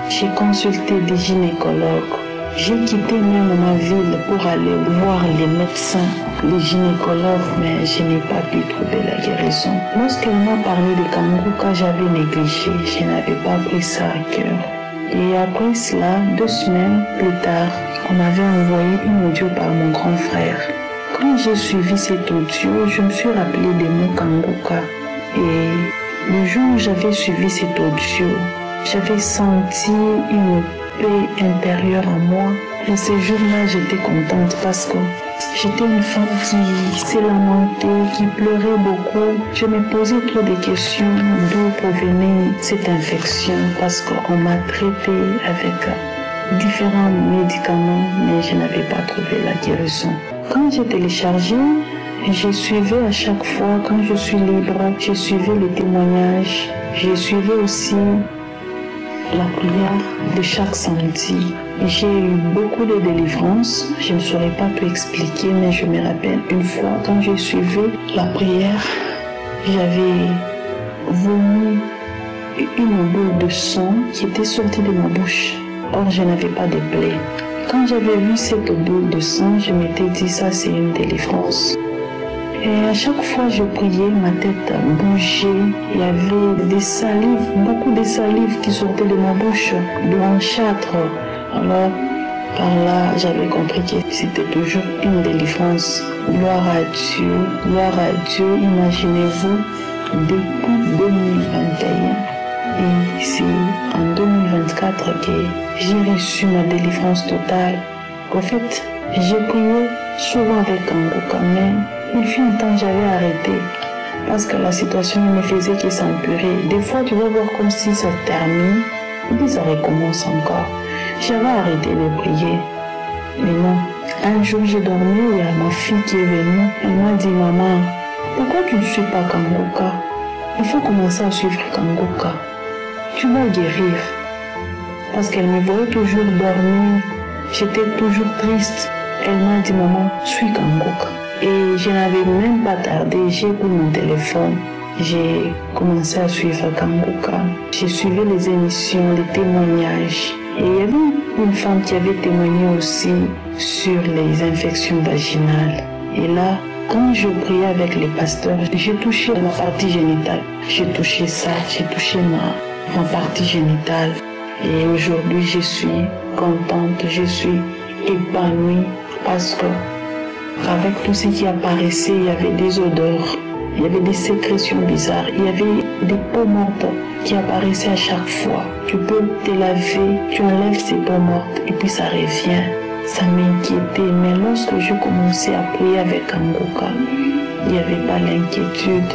j'ai consulté des gynécologues. J'ai quitté même ma ville pour aller voir les médecins, les gynécologues, mais je n'ai pas pu trouver la guérison. Lorsqu'elle m'a parlé de Kanguka, j'avais négligé, je n'avais pas pris ça à cœur. Et après cela, 2 semaines plus tard, on m'avait envoyé une audio par mon grand frère. Quand j'ai suivi cet audio, je me suis rappelé des mots Kanguka. Et le jour où j'avais suivi cet audio, j'avais senti une paix intérieure en moi. Et ce jour-là, j'étais contente parce que j'étais une femme qui s'est lamentée, qui pleurait beaucoup. Je me posais trop de questions d'où provenait cette infection parce qu'on m'a traité avec différents médicaments recevoir la guérison. Quand j'ai téléchargé, je suivais à chaque fois, quand je suis libre, je suivais les témoignages, je suivais aussi la prière de chaque samedi. J'ai eu beaucoup de délivrances, je ne saurais pas tout expliquer, mais je me rappelle une fois quand je suivais la prière, j'avais vomi une boule de sang qui était sortie de ma bouche. Or, je n'avais pas de plaie. Quand j'avais vu cette boule de sang, je m'étais dit, ça c'est une délivrance. Et à chaque fois je priais, ma tête bougeait. Il y avait des salives, beaucoup de salive qui sortaient de ma bouche, blanchâtre. Alors, par là, j'avais compris que c'était toujours une délivrance. Gloire à Dieu, gloire à Dieu. Imaginez-vous, depuis 2021, et c'est en 2024 que j'ai reçu ma délivrance totale. En fait, j'ai prié souvent avec Kangoka, mais il fut un temps j'avais arrêté parce que la situation ne me faisait que s'empirer. Des fois, tu vas voir comme si ça termine, et puis ça recommence encore. J'avais arrêté de prier. Mais non, un jour j'ai dormi, il y a ma fille qui est venue. Elle m'a dit, maman, pourquoi tu ne suis pas Kangoka? Il faut commencer à suivre Kangoka. Tu vas guérir. Parce qu'elle me voyait toujours dormir. J'étais toujours triste. Elle m'a dit, maman, suis Kangoka. Et je n'avais même pas tardé, j'ai pris mon téléphone. J'ai commencé à suivre Kangoka. J'ai suivi les émissions, les témoignages. Et il y avait une femme qui avait témoigné aussi sur les infections vaginales. Et là, quand je priais avec les pasteurs, j'ai touché ma partie génitale. J'ai touché ça, j'ai touché ma partie génitale. Et aujourd'hui, je suis contente, je suis épanouie parce que avec tout ce qui apparaissait, il y avait des odeurs, il y avait des sécrétions bizarres, il y avait des peaux mortes qui apparaissaient à chaque fois. Tu peux te laver, tu enlèves ces peaux mortes et puis ça revient. Ça m'inquiétait, mais lorsque je commençais à prier avec Kangoka, il n'y avait pas l'inquiétude.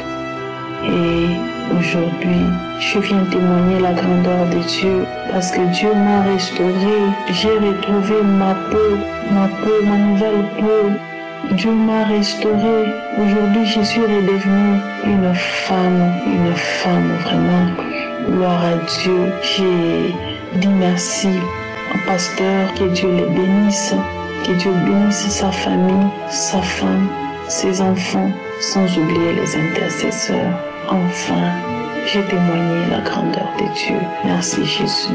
Et aujourd'hui, je viens témoigner la grandeur de Dieu parce que Dieu m'a restauré. J'ai retrouvé ma peau, ma nouvelle peau. Dieu m'a restauré. Aujourd'hui, je suis redevenue une femme vraiment. Gloire à Dieu. J'ai dit merci au pasteur, que Dieu les bénisse, que Dieu bénisse sa famille, sa femme, ses enfants, sans oublier les intercesseurs. Enfin, j'ai témoigné la grandeur de Dieu. Merci Jésus.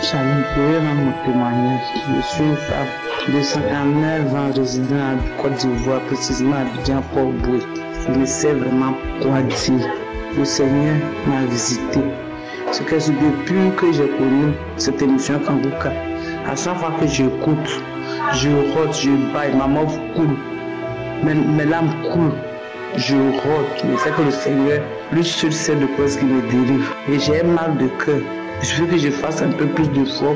Shalom, dans mon témoignage. Je suis une femme de 59 ans résidant à Côte d'Ivoire, précisément à Abidjan, Port-Boué. Je ne sais vraiment quoi dire. Le Seigneur m'a visité. Ce que depuis que j'ai connu cette émission Kangoka, à chaque fois que j'écoute, je rôde, je baille, ma mort coule, mes larmes coulent, je rôde. Je sais que le Seigneur, lui seul sait de quoi ce qui me délivre. Et j'ai un mal de cœur. Je veux que je fasse un peu plus d'efforts.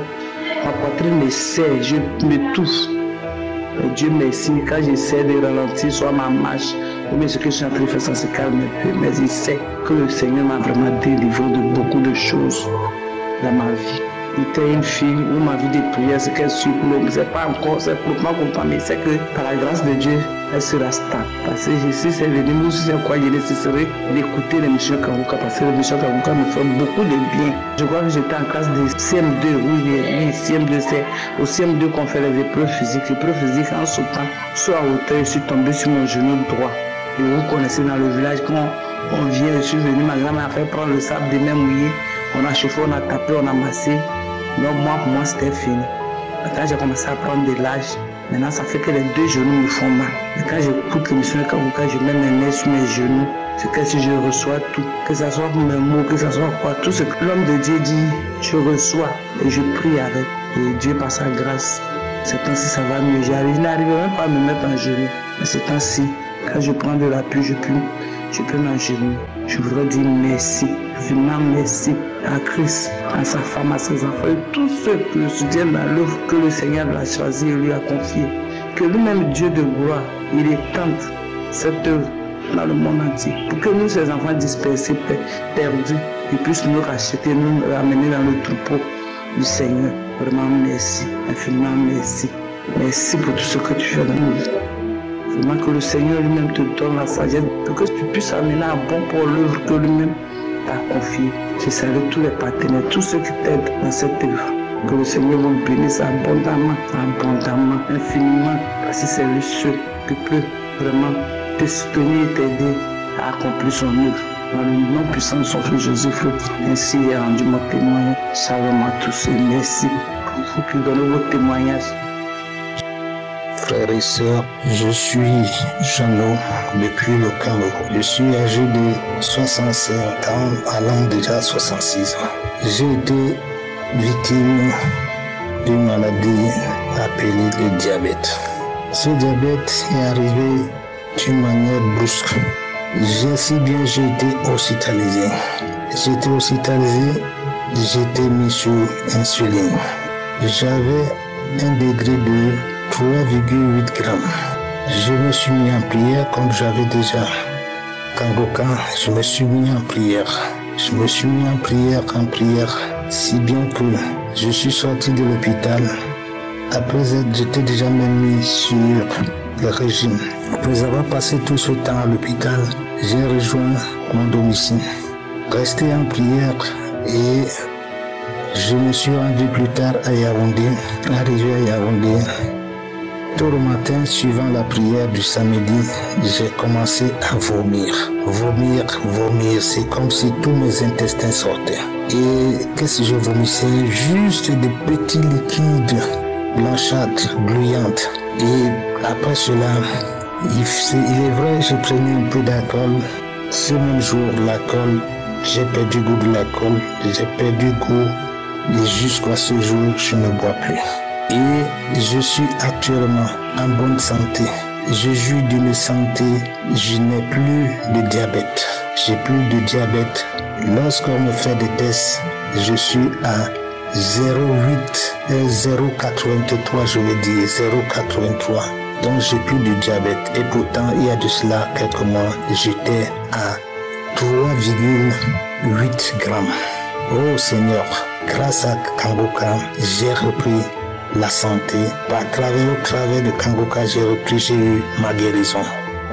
Ma poitrine me serre, je m'étouffe. Dieu merci, quand j'essaie de ralentir soit ma marche, ou bien ce que je suis en train de faire, ça se calme un peu. Mais il sait que le Seigneur m'a vraiment délivré de beaucoup de choses dans ma vie. J'étais une fille où ma vie de prière, c'est qu'elle suit pour l'homme. C'est pas encore, c'est pour moi comprendre, mais c'est que par la grâce de Dieu, elle sera stable. Parce que je suis venu, moi aussi, c'est quoi il est nécessaire d'écouter l'émission Kangoka, parce que l'émission Kangoka me fait beaucoup de bien. Je crois que j'étais en classe de CM2, oui, CM2, c'est au CM2 qu'on fait les épreuves physiques. L'épreuve physique, en sautant, soit à hauteur, je suis tombé sur mon genou droit. Et vous connaissez dans le village, quand on vient, je suis venu, ma grand-mère a fait prendre le sable des mains mouillées, on a chauffé, on a tapé, on a massé. Donc pour moi c'était fini. Quand j'ai commencé à prendre de l'âge, maintenant ça fait que les deux genoux me font mal. Et quand j'écoute l'émission Kangoka, je mets mes mains sur mes genoux. C'est que si je reçois tout, que ce soit mes mots, que ce soit quoi, tout ce que l'homme de Dieu dit, je reçois et je prie avec. Et Dieu par sa grâce, ces temps-ci ça va mieux. Je n'arrive même pas à me mettre en genoux. Mais ces temps-ci, quand je prends de l'appui, je peux m'engenouiller. Je voudrais dire merci, vraiment merci à Christ, à sa femme, à ses enfants et tous ceux qui soutiennent dans l'œuvre que le Seigneur l'a choisi et lui a confiée. Que lui-même, Dieu de gloire, il étende cette œuvre dans le monde entier. Pour que nous, ses enfants dispersés, perdus, qu'il puisse nous racheter, nous ramener dans le troupeau du Seigneur. Vraiment merci, infiniment merci. Merci pour tout ce que tu fais dans nous. Vraiment que le Seigneur lui-même te donne la sagesse pour que tu puisses amener à bon pour l'œuvre que lui-même t'a confiée. Je salue tous les partenaires, tous ceux qui t'aident dans cette œuvre. Que le Seigneur vous bénisse abondamment, abondamment, infiniment, parce que c'est le seul qui peut vraiment te soutenir et t'aider à accomplir son œuvre. Dans le nom puissant de son Fils Jésus-Christ, ainsi il a rendu mon témoignage. Shalom à tous et merci pour vous qui donnez vos témoignages. Frères et sœurs, je suis Jeannot depuis le Cameroun. Je suis âgé de 65 ans, allant déjà 66 ans. J'ai été victime d'une maladie appelée le diabète. Ce diabète est arrivé d'une manière brusque. J'ai été hospitalisé. J'étais hospitalisé, j'étais mis sur insuline. J'avais un degré de 3,8 grammes. Je me suis mis en prière comme j'avais déjà Kangoka. Je me suis mis en prière. Je me suis mis en prière, si bien que je suis sorti de l'hôpital. Après, j'étais déjà même mis sur le régime. Après avoir passé tout ce temps à l'hôpital, j'ai rejoint mon domicile. Resté en prière et je me suis rendu plus tard à Yaoundé. Arrivé à Yaoundé, tôt le matin, suivant la prière du samedi, j'ai commencé à vomir. Vomir, c'est comme si tous mes intestins sortaient. Et qu'est-ce que je vomissais? Juste des petits liquides blanchâtres, gluantes. Et après cela, il est vrai, j'ai pris un peu d'alcool. Ce même jour, l'alcool, j'ai perdu le goût de l'alcool, j'ai perdu le goût. Et jusqu'à ce jour, je ne bois plus. Et je suis actuellement en bonne santé. Je jouis d'une santé, je n'ai plus de diabète. J'ai plus de diabète. Lorsqu'on me fait des tests, je suis à 0,83, je veux dire 0,83. Donc j'ai plus de diabète. Et pourtant, il y a de cela quelques mois, j'étais à 3,8 grammes. Oh Seigneur, grâce à Kangoka, j'ai repris la santé. Au travers de Kangoka, j'ai eu ma guérison.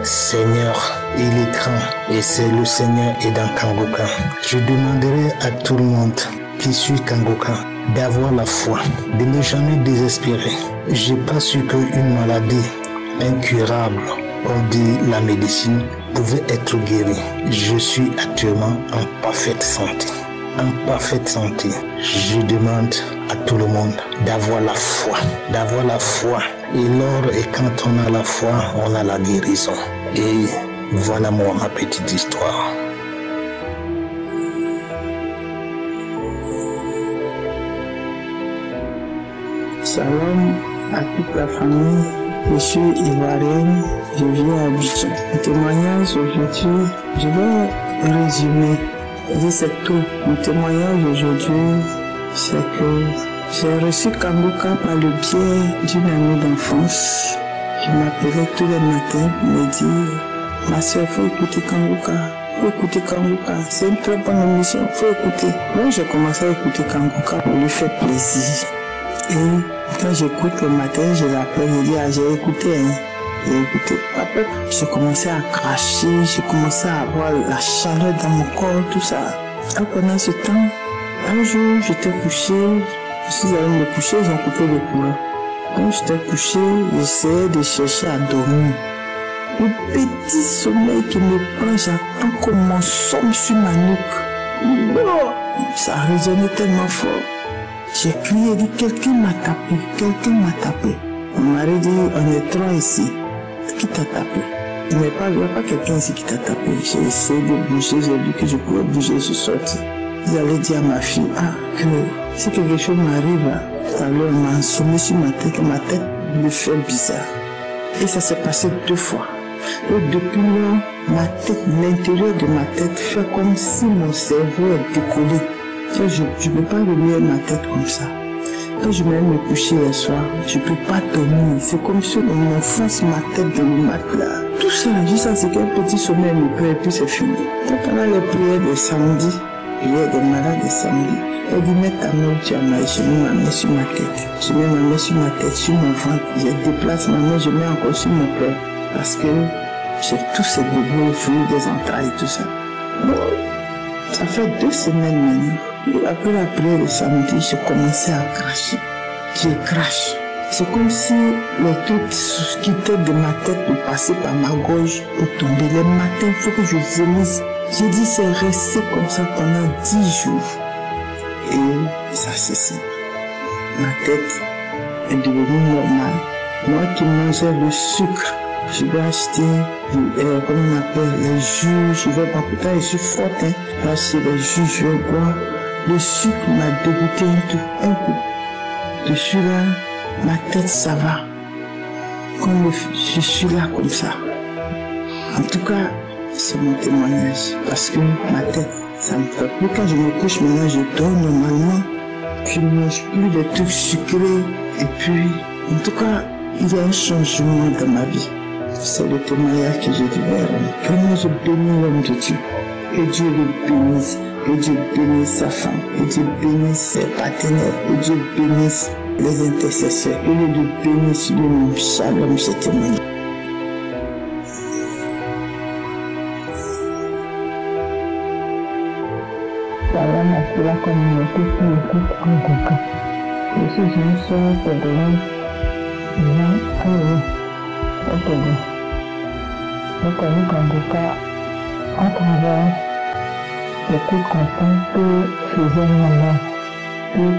Seigneur, il est grand et c'est le Seigneur est dans Kangoka. Je demanderai à tout le monde qui suit Kangoka d'avoir la foi, de ne jamais désespérer. J'ai pas su qu'une maladie incurable, on dit la médecine, pouvait être guérie. Je suis actuellement en parfaite santé. En parfaite santé. Je demande à tout le monde d'avoir la foi. D'avoir la foi. Et quand on a la foi, on a la guérison. Et voilà ma petite histoire. Shalom à toute la famille. Je suis ivoirienne, je vis à Abidjan. Le témoignage aujourd'hui, je vais résumer. C'est tout. Mon témoignage aujourd'hui, c'est que j'ai reçu Kangoka par le biais d'une amie d'enfance. Je m'appelais tous les matins, me dire, ma soeur, il faut écouter Kangoka. C'est une très bonne émission, il faut écouter. Donc j'ai commencé à écouter Kangoka pour lui faire plaisir. Et quand j'écoute le matin, je l'appelle, je dis, j'ai écouté, J'ai écouté. Après, j'ai commencé à cracher, j'ai commencé à avoir la chaleur dans mon corps, tout ça. Et pendant ce temps, un jour, j'étais couché, je suis allé me coucher, ils ont coupé le courant. Donc j'étais couché, j'essayais de chercher à dormir. Le petit sommeil qui me prend, j'attends que mon somme sur ma nuque. Oh, ça résonnait tellement fort. J'ai crié, dit, quelqu'un m'a tapé. Mon mari dit, on est trois ici. Qui t'a tapé? Il n'y a pas quelqu'un ici qui t'a tapé. J'ai essayé de bouger, j'ai vu que je pouvais bouger, je suis sorti. J'allais dire à ma fille, que si quelque chose m'arrive, tout à l'heure, on m'a assommé sur ma tête me fait bizarre. Et ça s'est passé 2 fois. Et depuis là, l'intérieur de ma tête fait comme si mon cerveau est décollé. Je ne peux pas remuer ma tête comme ça. Quand je vais me coucher le soir, je ne peux pas dormir. C'est comme si on m'enfonce ma tête dans le matelas. Tout ça, juste à ce qu'un petit sommeil me prend et puis c'est fini. Et pendant les prières de samedi, Il y a des malades de samedi. Elle dit, mets ta main où tu as mal. Je mets ma main sur ma tête. Je mets ma main sur ma tête, sur mon ventre. Je déplace ma main, je mets encore sur mon cœur. Parce que j'ai tous ces débuts, fluides des entrailles et tout ça. Bon, ça fait 2 semaines maintenant. Et après la prière de samedi, je commençais à cracher. Je crache. C'est comme si les trucs quittaient de ma tête pour passer par ma gorge pour tomber. Les matins, il faut que je vomisse. J'ai dit, c'est resté comme ça pendant 10 jours. Et ça cessé. Ma tête est devenue normale. Moi qui mangeais le sucre, je vais acheter, comment on appelle, les jus. Je vais pas pourtant les jus forts, hein. Je vais acheter les jus, je vais boire. Le sucre m'a dégoûté un coup. Dessus là, ma tête ça va. Comme je suis là comme ça. En tout cas, c'est mon témoignage. Parce que ma tête, ça me fait plus. Quand je me couche maintenant, je dors normalement. Je ne mange plus de trucs sucrés. Et puis, en tout cas, il y a un changement dans ma vie. C'est le témoignage que j'ai dû faire. Vraiment, je bénis l'homme de Dieu. Et Dieu le bénisse. Et Dieu bénisse sa femme. Et Dieu bénisse ses partenaires. Et Dieu bénisse les intercesseurs. Et Dieu bénisse lui-même. Shalom, ce témoignage. Shalom à la communauté qui écoute en tout cas. Je suis une soeur pédologue. Je connais Kangoka à travers le coup de contact que faisait ma mère et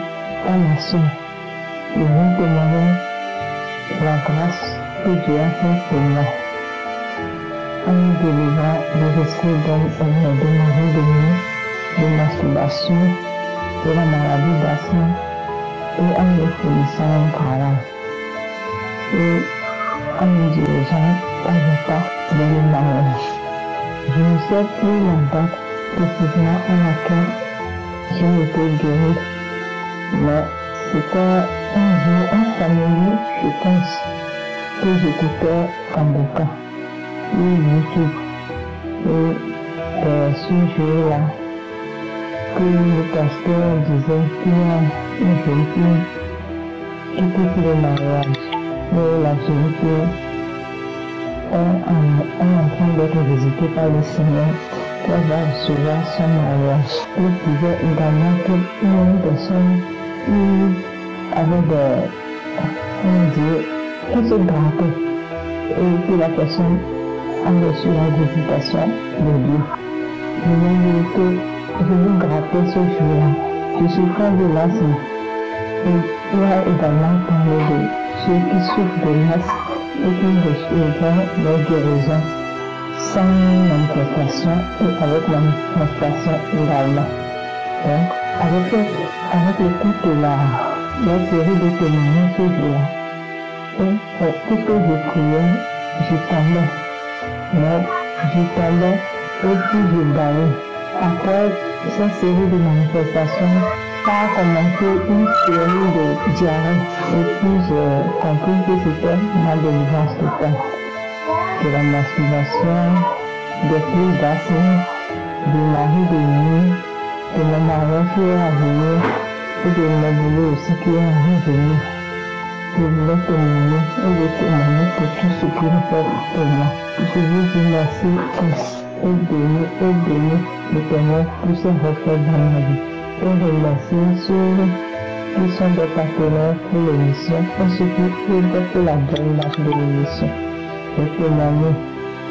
à ma soeur. Je viens témoigner la grâce que Dieu a fait pour moi. En me délivrant des esprits d'homme et me délivrant de nuit, de masturbation, de la maladie d'asthme et en me fournissant un travail. Et en me dirigeant pas à pas vers le mariage. Je ne sais plus la date précisément à laquelle j'ai été guérie, mais c'était un jour en famille, je pense, que j'écoutais Kangoka sur YouTube. Et ce jour-là, que le pasteur disait qu'il y a une jeune fille qui quitte le mariage. Et la jeune fille est en train d'être visitée par le Seigneur, qu'elle va recevoir son mariage. Il disait également qu'il y a une personne qui avait des, qui se grattait et que la personne a reçu la visitation de Dieu. Je lui ai dit que je vais gratter ce jour-là. Je souffrais de l'asthme. Et il a également parlé de ceux qui souffrent de l'asthme et qui reçoivent leur guérison sans manifestation et avec manifestation également. Donc, avec l'écoute de la série de témoignages ce jour-là, et tout ce que je priais, je tombais. Mais je tombais et puis je baillais. Après cette série de manifestations, ça a commencé une série de diarrhées. Et puis j'ai compris que c'était ma délivrance totale. De la masturbation, des crises d'asthme, de mari de nuit, de mon mariage qui est à venir, et de mon boulot aussi qui est à venir. Je voulais témoigner et je témoigne pour tout ce qu'il fait pour moi. Je vous dis merci et bénis l'Éternel pour ses refaits dans ma vie. Et remercie ceux qui sont des partenaires pour l'émission et ceux qui aident pour la démarche de l'émission. Je témoigne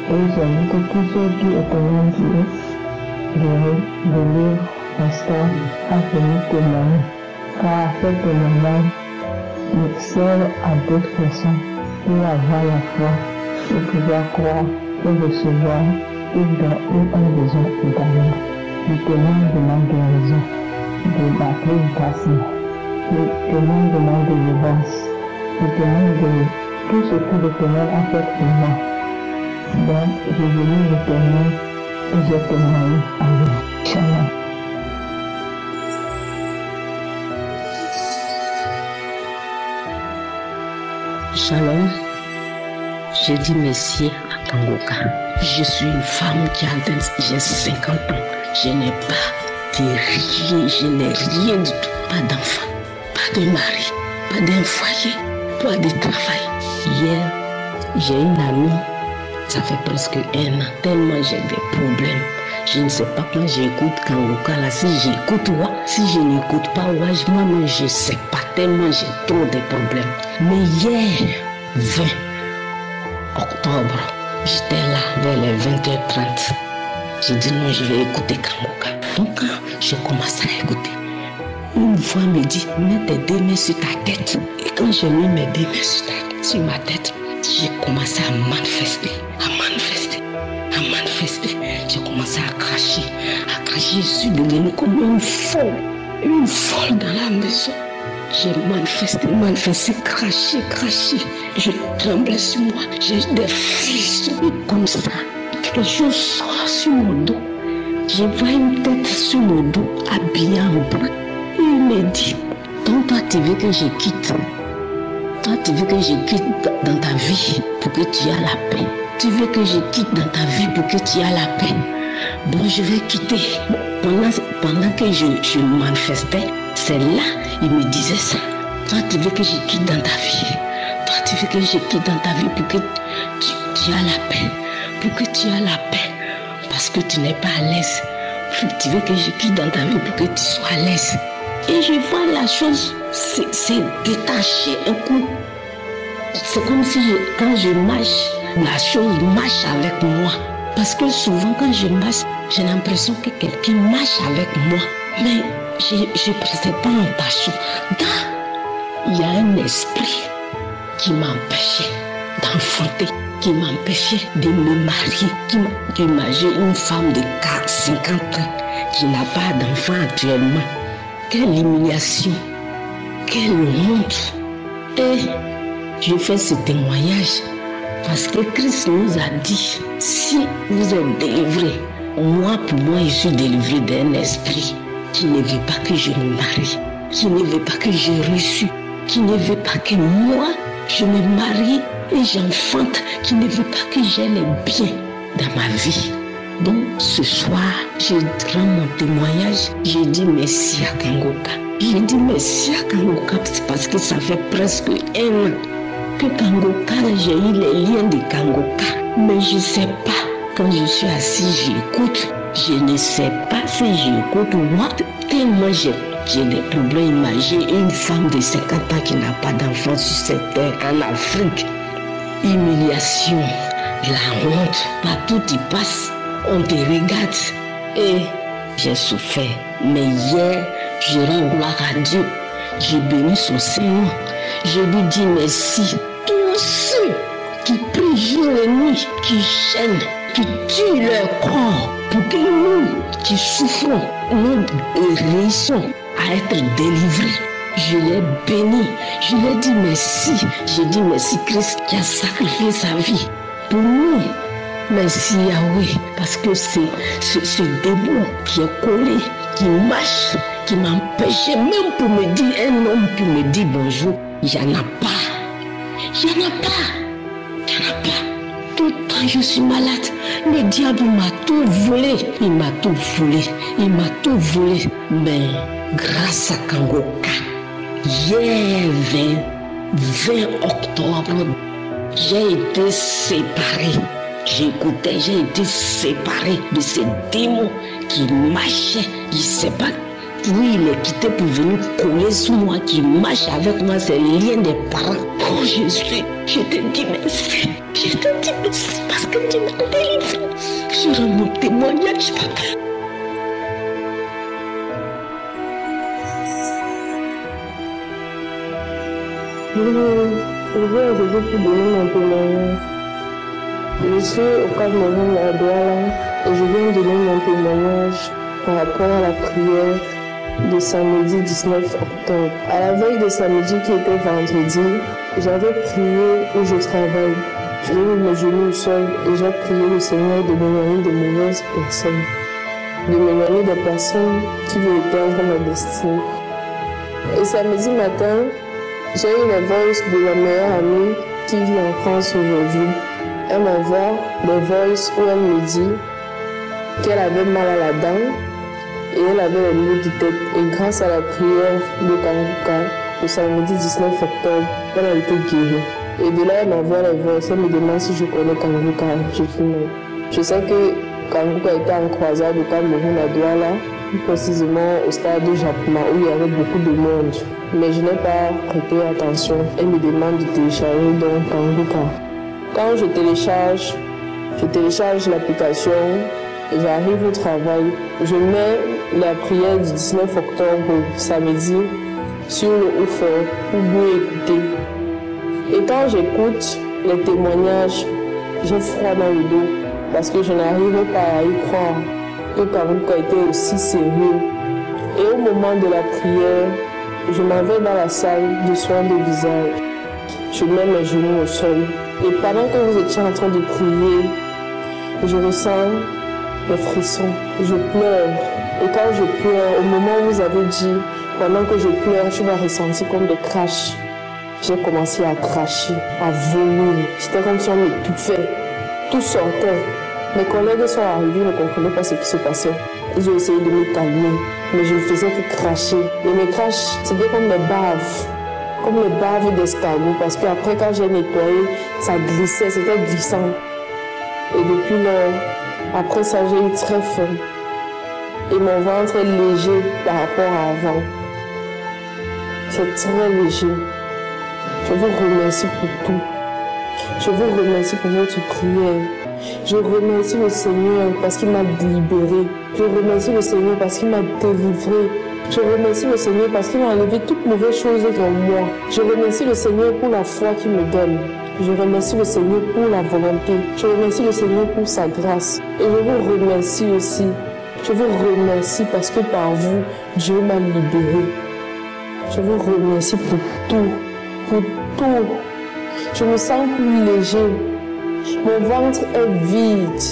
et j'invite tous ceux qui étonnent de lire Insta à venir témoigner, car ce témoignage sert à d'autres personnes pour avoir la foi et pouvoir croire et recevoir une besoin également. Je témoigne de ma guérison, de ma prise d'asthme, je témoigne de ma délivrance, je témoigne de tout ce que l'Éternel a fait pour moi. Donc, je bénis l'Éternel et je témoigne à lui. Shalom. Shalom, je dis merci à Kangoka. Je suis une femme qui a 50 ans. Je n'ai pas je n'ai rien du tout. Pas d'enfant, pas de mari, pas d'un foyer, pas de travail. Hier, j'ai une amie, ça fait presque 1 an, tellement j'ai des problèmes. Je ne sais pas quand j'écoute Kangoka là, si j'écoute Wa, si je n'écoute pas Wa, moi-même je ne sais pas, tellement j'ai trop de problèmes. Mais hier, 20 octobre, j'étais là vers les 20h30. J'ai dit non, je vais écouter Kangoka. Donc quand je commence à écouter, une voix me dit, mets tes 2 mains sur ta tête. Et quand je mets mes 2 mains sur ma tête, j'ai commencé à manifester. J'ai commencé à cracher. Je suis devenue comme une folle dans la maison. J'ai manifesté, craché. Je tremblais sur moi. J'ai eu des frissons comme ça. Quelque chose sort sur mon dos. Je vois une tête sur mon dos, habillée en bleu. Il me dit, donc toi tu veux que je quitte. Toi tu veux que je quitte dans ta vie pour que tu aies la paix. Tu veux que je quitte dans ta vie pour que tu aies la paix. Bon, je vais quitter. Pendant que je manifestais, c'est là, il me disait ça. Toi, tu veux que je quitte dans ta vie. Toi, tu veux que je quitte dans ta vie pour que tu aies la paix. Pour que tu aies la paix. Parce que tu n'es pas à l'aise. Tu veux que je quitte dans ta vie pour que tu sois à l'aise. Et je vois la chose, c'est détaché un coup. C'est comme si quand je marche, la chose marche avec moi. Parce que souvent quand je marche, j'ai l'impression que quelqu'un marche avec moi. Mais je ne prêtais pas attention. Il y a un esprit qui m'empêchait d'enfanter, qui m'empêchait de me marier. J'ai une femme de 50 ans qui n'a pas d'enfant actuellement. Quelle humiliation, quelle honte. Et je fais ce témoignage parce que Christ nous a dit, si vous êtes délivrés, moi pour moi je suis délivré d'un esprit qui ne veut pas que je me marie, qui ne veut pas que je reçue, qui ne veut pas que moi je me marie et j'enfante, qui ne veut pas que j'ai les biens dans ma vie. Donc ce soir, je rends mon témoignage, je dis merci à Kangoka. Je dis merci à Kangoka parce que ça fait presque 1 an que Kangoka, j'ai eu les liens de Kangoka. Mais je ne sais pas, quand je suis assis, j'écoute. Je ne sais pas si j'écoute ou moi. Tellement j'ai des problèmes. J'ai une femme de 50 ans qui n'a pas d'enfant sur cette terre en Afrique. Humiliation, la honte, partout tu passes, on te regarde. Et j'ai souffert. Mais hier, je rends gloire à Dieu. J'ai béni son Seigneur. Je lui dis merci. Tous ceux qui prient jour et nuit, qui chaînent, qui tuent leur corps pour que nous, qui souffrons, nous réussissons à être délivrés. Je l'ai béni, je lui ai dit merci. J'ai dit merci Christ qui a sacrifié sa vie pour nous. Merci Yahweh, parce que c'est ce démon qui est collé, qui marche, qui m'empêchait même pour me dire, un homme pour me dire bonjour, il n'y en a pas. Il n'y en a pas. Tout le temps je suis malade. Le diable m'a tout volé. Il m'a tout volé. Mais grâce à Kangoka, hier 20 octobre, j'ai été séparé. J'écoutais, j'ai été séparé de ces démons qui marchaient. Je ne sais pas. Oui, il est quitté pour venir coller sur moi, qui marche avec moi, c'est le lien des parents. Oh Jésus, je te dis merci. Je te dis merci parce que tu m'as délivré. Je rends mon témoignage, papa. Je vais essayer de donner mon témoignage. Je suis au cadre de la Douala et je viens donner mon témoignage par rapport à la prière de samedi 19 octobre. À la veille de samedi qui était vendredi, j'avais prié où je travaille. J'ai mis mes genoux au sol et j'ai prié le Seigneur de m'éloigner de mauvaises personnes, de m'éloigner des personnes qui veulent perdre ma destinée. Et samedi matin, j'ai eu la voice de ma meilleure amie qui vit en France aujourd'hui. Elle m'envoie des voices où elle me dit qu'elle avait mal à la dent et elle avait les maux de tête. Et grâce à la prière de Kanguka, le samedi 19 octobre, elle a été guérie. Et de là, elle m'envoie les voix, elle me demande si je connais Kanguka. Je dis non. Je sais que Kanguka était en croisade au Cameroun à Douala, précisément au stade de Japon où il y avait beaucoup de monde. Mais je n'ai pas prêté attention. Elle me demande de télécharger donc Kanguka. Quand je télécharge l'application, j'arrive au travail, je mets la prière du 19 octobre samedi sur le haut-fond pour mieux écouter. Et quand j'écoute les témoignages, j'ai froid dans le dos parce que je n'arrive pas à y croire que Kanguka était aussi sérieux. Et au moment de la prière, je m'en vais dans la salle de soins de visage. Je mets mes genoux au sol. Et pendant que vous étiez en train de prier, je ressens des frissons. Je pleure. Et quand je pleure, au moment où vous avez dit, pendant que je pleure, tu vas ressentir comme des crashs. J'ai commencé à cracher, à vomir. C'était comme si on m'étouffait. Tout sortait. Mes collègues sont arrivés, ils ne comprenaient pas ce qui se passait. Ils ont essayé de me calmer, mais je ne faisais que cracher. Et mes crashs, c'était comme les baves d'escargot, parce qu'après, quand j'ai nettoyé, ça glissait, c'était glissant. Et depuis lors, après ça, j'ai eu très faim. Et mon ventre est léger par rapport à avant. C'est très léger. Je vous remercie pour tout. Je vous remercie pour votre prière. Je remercie le Seigneur parce qu'il m'a libéré. Je remercie le Seigneur parce qu'il m'a délivré. Je remercie le Seigneur parce qu'il a enlevé toute mauvaise chose dans moi. Je remercie le Seigneur pour la foi qu'il me donne. Je remercie le Seigneur pour la volonté. Je remercie le Seigneur pour sa grâce. Et je vous remercie aussi. Je vous remercie parce que par vous, Dieu m'a libéré. Je vous remercie pour tout. Pour tout. Je me sens plus léger. Mon ventre est vide.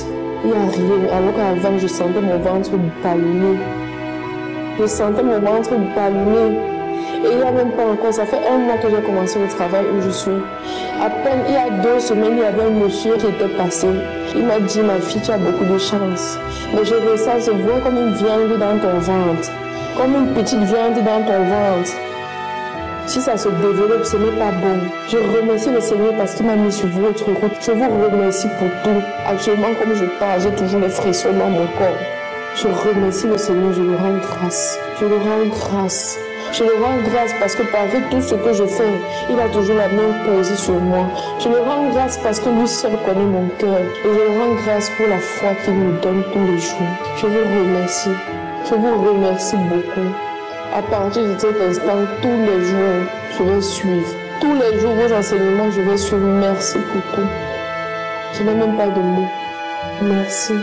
Il n'y a rien. Alors qu'avant, je sentais mon ventre ballonné. Je sentais mon ventre ballonné. Et il n'y a même pas encore, ça fait 1 mois que j'ai commencé le travail où je suis. À peine, il y a 2 semaines, il y avait un monsieur qui était passé. Il m'a dit, ma fille, tu as beaucoup de chance. Mais je ressens, je vois comme une viande dans ton ventre. Comme une petite viande dans ton ventre. Si ça se développe, ce n'est pas bon. Je remercie le Seigneur parce qu'il m'a mis sur votre route. Je vous remercie pour tout. Actuellement, comme je parle, j'ai toujours les frissons dans mon corps. Je remercie le Seigneur, je lui rends grâce. Je lui rends grâce. Je lui rends grâce parce que malgré tout ce que je fais, il a toujours la main posée sur moi. Je lui rends grâce parce que lui seul connaît mon cœur. Et je lui rends grâce pour la foi qu'il me donne tous les jours. Je vous remercie. Je vous remercie beaucoup. À partir de cet instant, tous les jours, je vais suivre. Tous les jours, vos enseignements, je vais suivre. Merci pour tout. Je n'ai même pas de mots. Merci.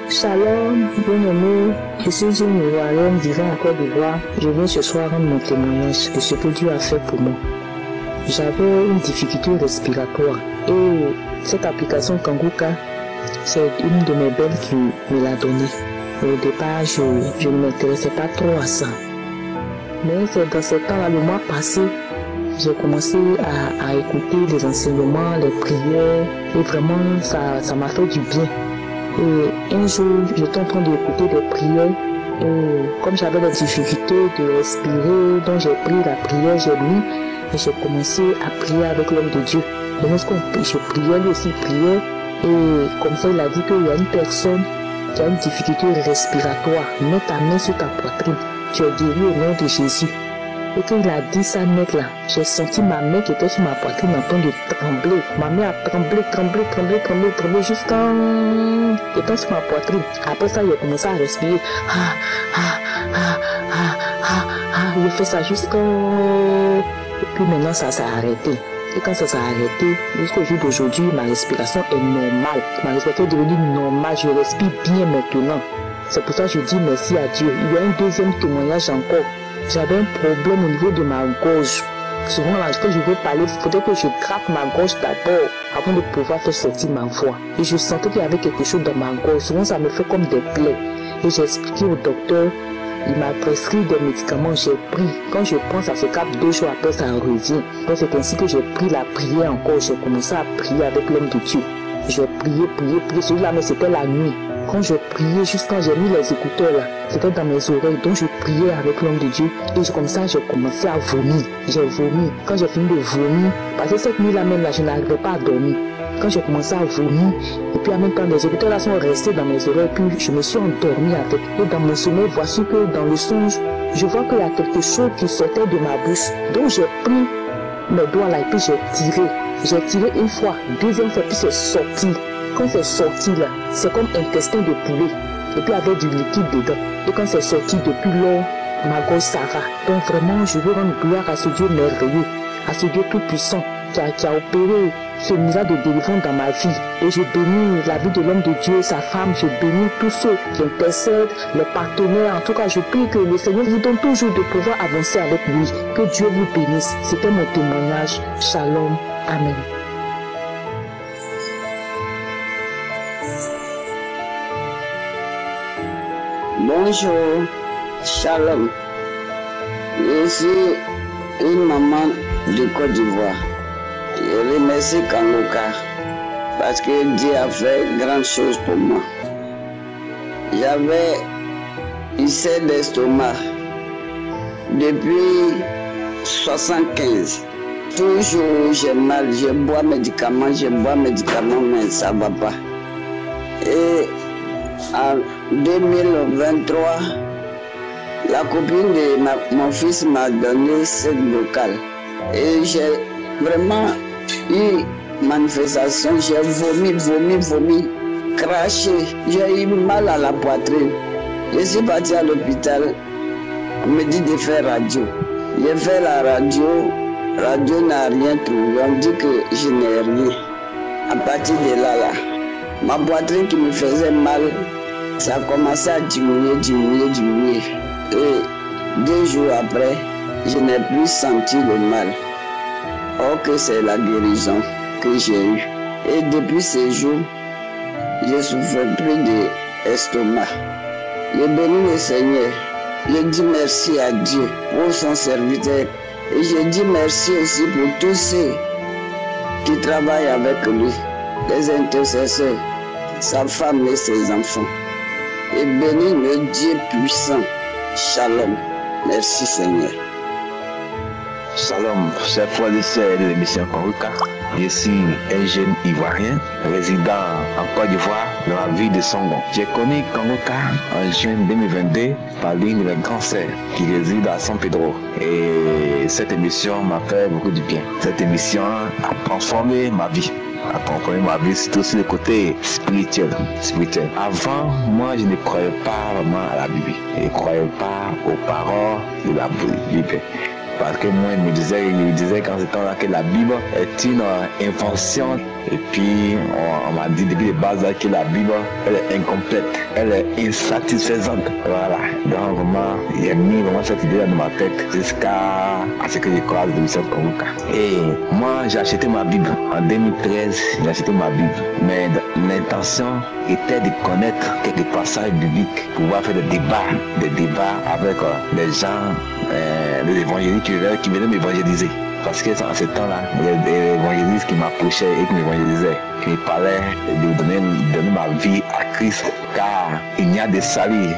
Shalom, bien-aimé, je suis une Ivoirienne vivant en Côte d'Ivoire. Je viens ce soir rendre mon témoignage de ce que Dieu a fait pour moi. J'avais une difficulté respiratoire et cette application Kanguka, c'est une de mes belles qui me l'a donnée. Au départ, je ne m'intéressais pas trop à ça. Mais c'est dans ce temps-là, le mois passé, j'ai commencé à écouter les enseignements, les prières et vraiment ça m'a fait du bien. Et un jour, j'étais en train d'écouter des prières et comme j'avais des difficultés de respirer, donc j'ai pris la prière, j'ai mis et j'ai commencé à prier avec l'homme de Dieu. Et lorsque je priais, lui aussi priait et comme ça il a dit qu'il y a une personne qui a une difficulté respiratoire, mets ta main sur ta poitrine, tu es guéri au nom de Jésus. Et quand il a dit ça net là, j'ai senti ma main qui était sur ma poitrine en train de trembler. Ma main a tremblé jusqu'à étant sur ma poitrine. Après ça, il a commencé à respirer. Il fait ça jusqu'à... Et puis maintenant, ça s'est arrêté. Et quand ça s'est arrêté, jusqu'au jour d'aujourd'hui, ma respiration est normale. Ma respiration est devenue normale. Je respire bien maintenant. C'est pour ça que je dis merci à Dieu. Il y a un deuxième témoignage encore. J'avais un problème au niveau de ma gorge. Souvent, quand je veux parler, il faudrait que je gratte ma gorge d'abord avant de pouvoir faire sortir ma voix. Et je sentais qu'il y avait quelque chose dans ma gorge. Souvent, ça me fait comme des plaies. Et j'ai expliqué au docteur. Il m'a prescrit des médicaments, j'ai pris. Quand je prends, ça se capte 2 jours après, ça revient. Donc c'est ainsi que j'ai pris la prière encore. J'ai commencé à prier avec l'homme de Dieu. J'ai prié. Celui-là, mais c'était la nuit. Quand je priais, juste quand j'ai mis les écouteurs là, c'était dans mes oreilles. Donc je priais avec l'homme de Dieu. Et comme ça, j'ai commencé à vomir. J'ai vomi. Quand j'ai fini de vomir, parce que cette nuit-là même, là, je n'arrivais pas à dormir. Quand j'ai commencé à vomir, et puis en même temps, les écouteurs là sont restés dans mes oreilles, puis je me suis endormi avec. Et dans mon sommeil, voici que dans le songe, je vois qu'il y a quelque chose qui sortait de ma bouche. Donc j'ai pris mes doigts là, et puis j'ai tiré. J'ai tiré une fois, deuxième fois, puis c'est sorti. Quand c'est sorti là, c'est comme un intestin de poulet. Et puis avec du liquide dedans. Et quand c'est sorti depuis lors, ma gorge ça va. Donc vraiment, je veux rendre gloire à ce Dieu merveilleux, à ce Dieu tout puissant qui a opéré ce miracle de délivrance dans ma vie. Et je bénis la vie de l'homme de Dieu, sa femme, je bénis tous ceux qui intercèdent, les partenaires. En tout cas, je prie que le Seigneur vous donne toujours de pouvoir avancer avec lui. Que Dieu vous bénisse. C'était mon témoignage. Shalom. Amen. Bonjour, Shalom. Je suis une maman de Côte d'Ivoire. Je remercie Kangoka parce que Dieu a fait grandes choses pour moi. J'avais ulcère d'estomac depuis 1975. Toujours j'ai mal, je bois médicaments, mais ça ne va pas. Et en 2023, la copine de mon fils m'a donné cette locale. Et j'ai vraiment eu manifestation, j'ai vomi, craché. J'ai eu mal à la poitrine. Je suis parti à l'hôpital, on me dit de faire radio. J'ai fait la radio n'a rien trouvé, on dit que je n'ai rien. À partir de là, ma poitrine qui me faisait mal, ça a commencé à diminuer. Et 2 jours après, je n'ai plus senti le mal. Or que c'est la guérison que j'ai eue. Et depuis ce jour, je souffre plus d'estomac. Je bénis le Seigneur. Je dis merci à Dieu pour son serviteur. Et je dis merci aussi pour tous ceux qui travaillent avec lui, les intercesseurs, sa femme et ses enfants. Et bénis le Dieu puissant. Shalom. Merci Seigneur. Shalom, chers frères et sœurs de l'émission Kangoka. Je suis un jeune Ivoirien résidant en Côte d'Ivoire dans la ville de Songon. J'ai connu Kangoka en juin 2022 par l'une de mes grandes sœurs qui réside à San Pedro. Et cette émission m'a fait beaucoup de bien. Cette émission a transformé ma vie. Surtout sur le côté spirituel. Avant, moi, je ne croyais pas vraiment à la Bible. Je ne croyais pas aux paroles de la Bible. Parce que moi, il me disait quand ce temps-là que la Bible est une invention. Et puis, on m'a dit depuis les bases que la Bible, elle est incomplète, elle est insatisfaisante. Voilà. Donc, vraiment, j'ai mis vraiment cette idée dans ma tête jusqu'à ce que je croise de l'émission Kangoka. Et moi, j'ai acheté ma Bible. En 2013, j'ai acheté ma Bible. Mais l'intention était de connaître quelques passages bibliques pour pouvoir faire des débats avec les gens, les évangélistes qui venaient m'évangéliser. Parce que en ce temps-là, les évangélistes qui m'approchaient et qui m'évangélisaient, qui me parlaient de donner ma vie à Christ, car il n'y a de salut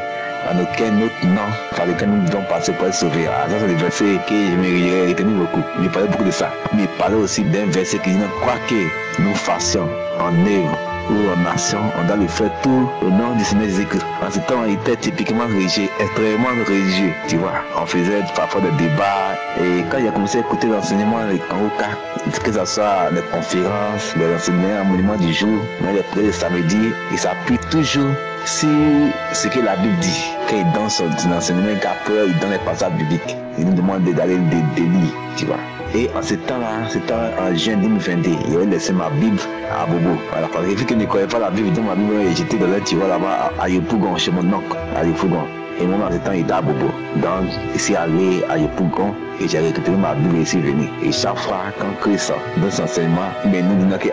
en aucun autre nom par lequel nous devons passer pour être sauvés. Ça, c'est le verset que je me retenu beaucoup. Il me parlait beaucoup de ça. Mais il parlait aussi d'un verset qui dit quoi que nous fassions en œuvre ou en action, on doit le faire tout au nom du Seigneur Jésus-Christ. En ce temps, il était typiquement religieux, extrêmement religieux, tu vois. On faisait parfois des débats, et quand j'ai commencé à écouter l'enseignement de Kangoka, que ce soit les conférences, les enseignements, monument du jour, les prières de samedi, il s'appuie toujours sur ce que la Bible dit. Quand il donne son enseignement, qu'après il donne les passages bibliques, il nous demande d'aller des lire, tu vois. Et en ce temps-là, c'était en juin 2022, il avait laissé ma Bible à Bobo. Voilà, parce que vu que je ne croyais pas la Bible, donc ma Bible j'étais dans un tiroir là-bas à Yopougon, chez mon oncle, à Yopougon. Et moi, en ce temps, il était à Bobo. Donc, je suis allé à Yopougon et j'ai récupéré ma Bible et ici venu. Et chaque fois, quand Christ donne son enseignement, mais nous disons que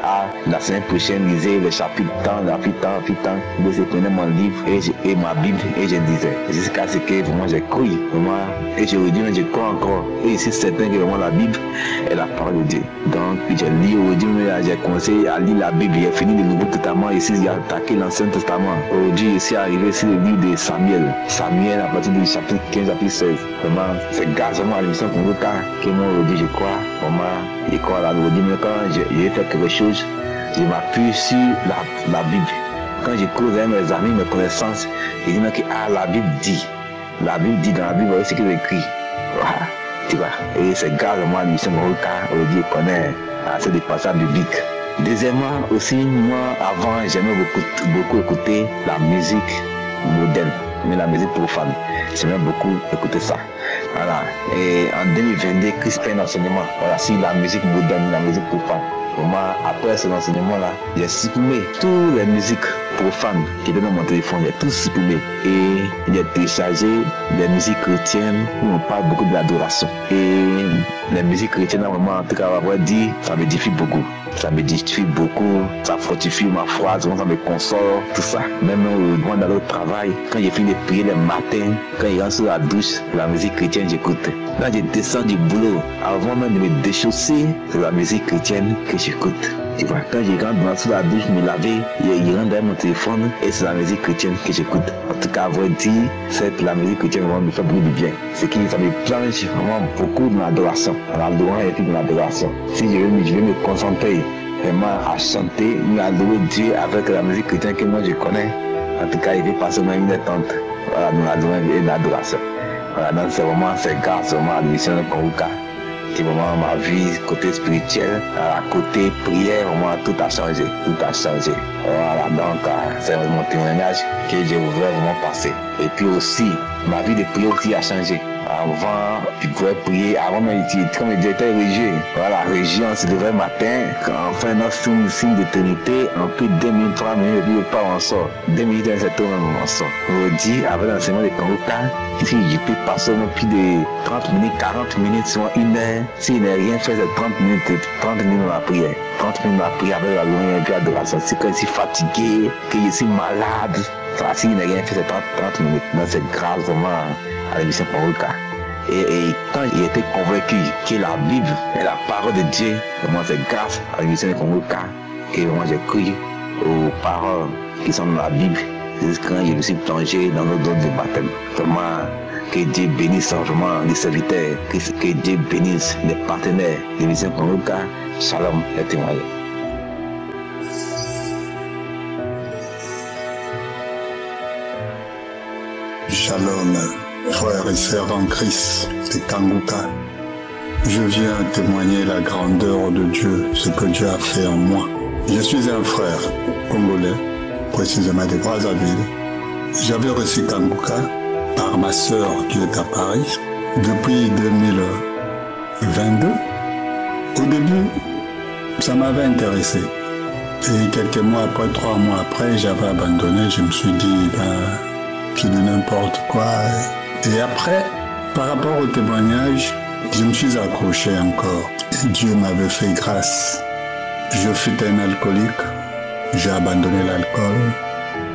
la semaine prochaine, lisez le chapitre tant, je prenais mon livre et ma Bible et je disais. Jusqu'à ce que vraiment j'ai cru, vraiment, et je redis, mais je crois encore. Et ici, c'est certain que vraiment la Bible est la parole de Dieu. Donc, j'ai lu aujourd'hui, j'ai commencé à lire la Bible. J'ai fini le Nouveau Testament. Ici, j'ai attaqué l'Ancien Testament. Aujourd'hui, je suis arrivé sur le livre de Samuel. Samuel, à partir du chapitre 15, chapitre 16. Vraiment, c'est gazement à l'émission Congo que moi, aujourd'hui, je crois. Vraiment, je crois là. Aujourd'hui, mais quand j'ai fait quelque chose, je m'appuie sur la Bible. Quand je cause avec mes amis, mes connaissances, je dis que la Bible dit. La Bible dit dans la Bible, c'est ce qu'il écrit. Voilà, tu vois. Et c'est gazement à l'émission Congo aujourd'hui, je connais assez de passages bibliques. Deuxièmement, aussi, moi, avant, j'aimais beaucoup écouter la musique moderne, mais la musique profane. J'aimais beaucoup écouter ça. Voilà. Et en 2022, Christ fait un enseignement. Voilà, sur la musique moderne, la musique profane. Moi, après cet enseignement-là, j'ai supprimé toutes les musiques profanes qui étaient dans mon téléphone. J'ai tout supprimé. Et j'ai téléchargé des musiques chrétiennes où on parle beaucoup de l'adoration. Et les musiques chrétiennes, vraiment, en tout cas, on va dire, ça m'édifie beaucoup. Ça m'édifie beaucoup, ça fortifie ma foi, ça me console, tout ça. Même moi, dans le travail, quand j'ai fini de prier le matin, quand je rentre sur la douche, la musique chrétienne, j'écoute. Quand je descends du boulot, avant même de me déchausser, c'est la musique chrétienne que j'écoute. Tu vois, quand je rentre sous la douche, me laver, je rentre dans mon téléphone et c'est la musique chrétienne que j'écoute. En tout cas, à vrai dire, c'est la musique chrétienne vraiment me fait beaucoup de bien. C'est que ça me plonge vraiment beaucoup dans l'adoration. En adorant et puis dans l'adoration. Si je vais me concentrer vraiment à chanter, à adorer Dieu avec la musique chrétienne que moi je connais, en tout cas, il va passer dans une détente. Voilà, nous l'adorons et l'adoration. Voilà, donc c'est grâce vraiment à l'émission de Konguka. Qui vraiment ma vie, côté spirituel, côté prière, vraiment tout a changé. Tout a changé. Voilà, donc c'est mon témoignage que je voudrais vraiment passer. Et puis aussi, ma vie de prière aussi a changé. Avant, je pouvais prier, avant même, comme j'étais religieux. Voilà, religion, c'est le vrai matin, quand on fait notre signe d'éternité, en plus 2 minutes, 3 minutes, et puis pas on sort. 2 minutes, c'est tout, on sort. Aujourd'hui, avec l'enseignement de Konguka, si je peux passer plus de 30 minutes, 40 minutes, soit 1 heure, si je n'ai rien fait, c'est 30 minutes dans la prière. 30 minutes dans la prière avec la louange et puis l'adoration. Si quand je suis fatigué, que je suis malade, si je n'ai rien fait, c'est 30 minutes. Donc c'est grâce vraiment à l'émission Konguka. Et quand il était convaincu que la Bible est la parole de Dieu, vraiment c'est grâce à l'émission Konguka que moi j'ai cru aux paroles qui sont dans la Bible. C'est quand je me suis plongé dans le don du baptême. Vraiment, que Dieu bénisse vraiment les serviteurs, que Dieu bénisse les partenaires de l'émission Konguka. Shalom et témoignage. Shalom, frères et sœurs en Christ, c'est Konguka. Je viens témoigner la grandeur de Dieu, ce que Dieu a fait en moi. Je suis un frère congolais, précisément de Brazzaville. J'avais reçu Konguka par ma sœur qui est à Paris depuis 2022. Au début, ça m'avait intéressé. Et quelques mois après, 3 mois après, j'avais abandonné. Je me suis dit, c'est de n'importe quoi. Et après, par rapport au témoignage, je me suis accroché encore. Et Dieu m'avait fait grâce. Je fus un alcoolique. J'ai abandonné l'alcool.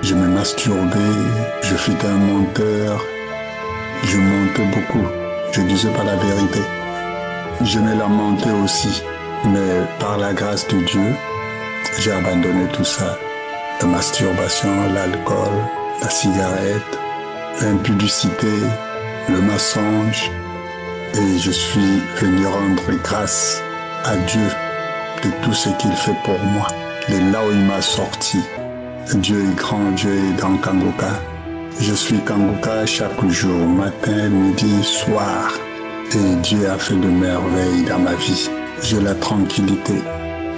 Je me masturbais. Je fus un menteur. Je mentais beaucoup. Je disais pas la vérité. Je me lamentais aussi. Mais par la grâce de Dieu, j'ai abandonné tout ça. La masturbation, l'alcool, la cigarette, l'impudicité, le mensonge. Et je suis venu rendre grâce à Dieu de tout ce qu'il fait pour moi. De là où il m'a sorti. Dieu est grand, Dieu est dans Konguka. Je suis Konguka chaque jour, matin, midi, soir. Et Dieu a fait de merveilles dans ma vie. J'ai la tranquillité.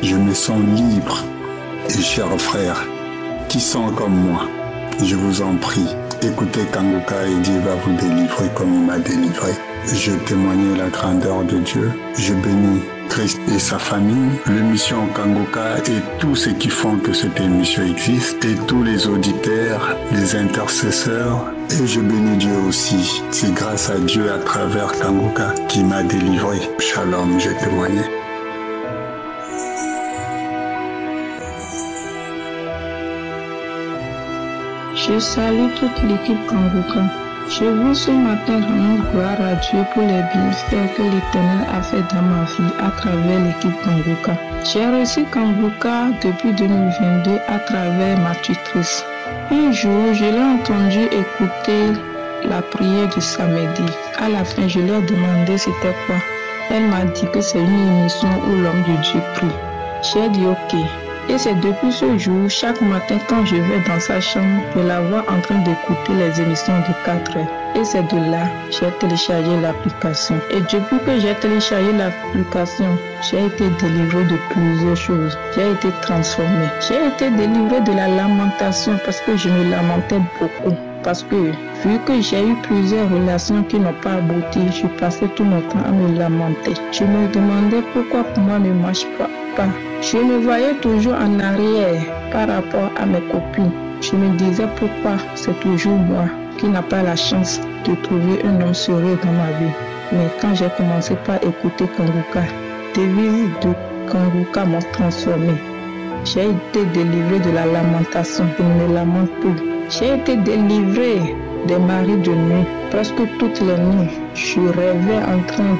Je me sens libre. Et chers frères, qui sont comme moi, je vous en prie, écoutez Konguka et Dieu va vous délivrer comme il m'a délivré. Je témoigne la grandeur de Dieu. Je bénis Jésus-Christ et sa famille, l'émission Kangoka et tous ceux qui font que cette émission existe, et tous les auditeurs, les intercesseurs, et je bénis Dieu aussi. C'est grâce à Dieu à travers Kangoka qui m'a délivré. Shalom, j'ai témoigné. Je salue toute l'équipe Kangoka. Je veux ce matin rendre gloire à Dieu pour les bienfaits que l'Éternel a fait dans ma vie à travers l'équipe Kangoka. J'ai reçu Kangoka depuis 2022 à travers ma tutrice. Un jour, je l'ai entendu écouter la prière du samedi. À la fin, je lui ai demandé c'était quoi. Elle m'a dit que c'est une émission où l'homme de Dieu prie. J'ai dit ok. Et c'est depuis ce jour, chaque matin quand je vais dans sa chambre, je la vois en train d'écouter les émissions de 4 heures. Et c'est de là que j'ai téléchargé l'application. Et depuis que j'ai téléchargé l'application, j'ai été délivré de plusieurs choses. J'ai été transformé. J'ai été délivré de la lamentation parce que je me lamentais beaucoup. Parce que vu que j'ai eu plusieurs relations qui n'ont pas abouti, je passais tout mon temps à me lamenter. Je me demandais pourquoi pour moi ne marche pas. Je me voyais toujours en arrière par rapport à mes copines. Je me disais pourquoi c'est toujours moi qui n'a pas la chance de trouver un homme sérieux dans ma vie. Mais quand j'ai commencé par écouter Kangoka, des visites de Kangoka m'ont transformé. J'ai été délivré de la lamentation, je ne me lamente plus. J'ai été délivré des maris de nuit. Presque toutes les nuits, je rêvais en train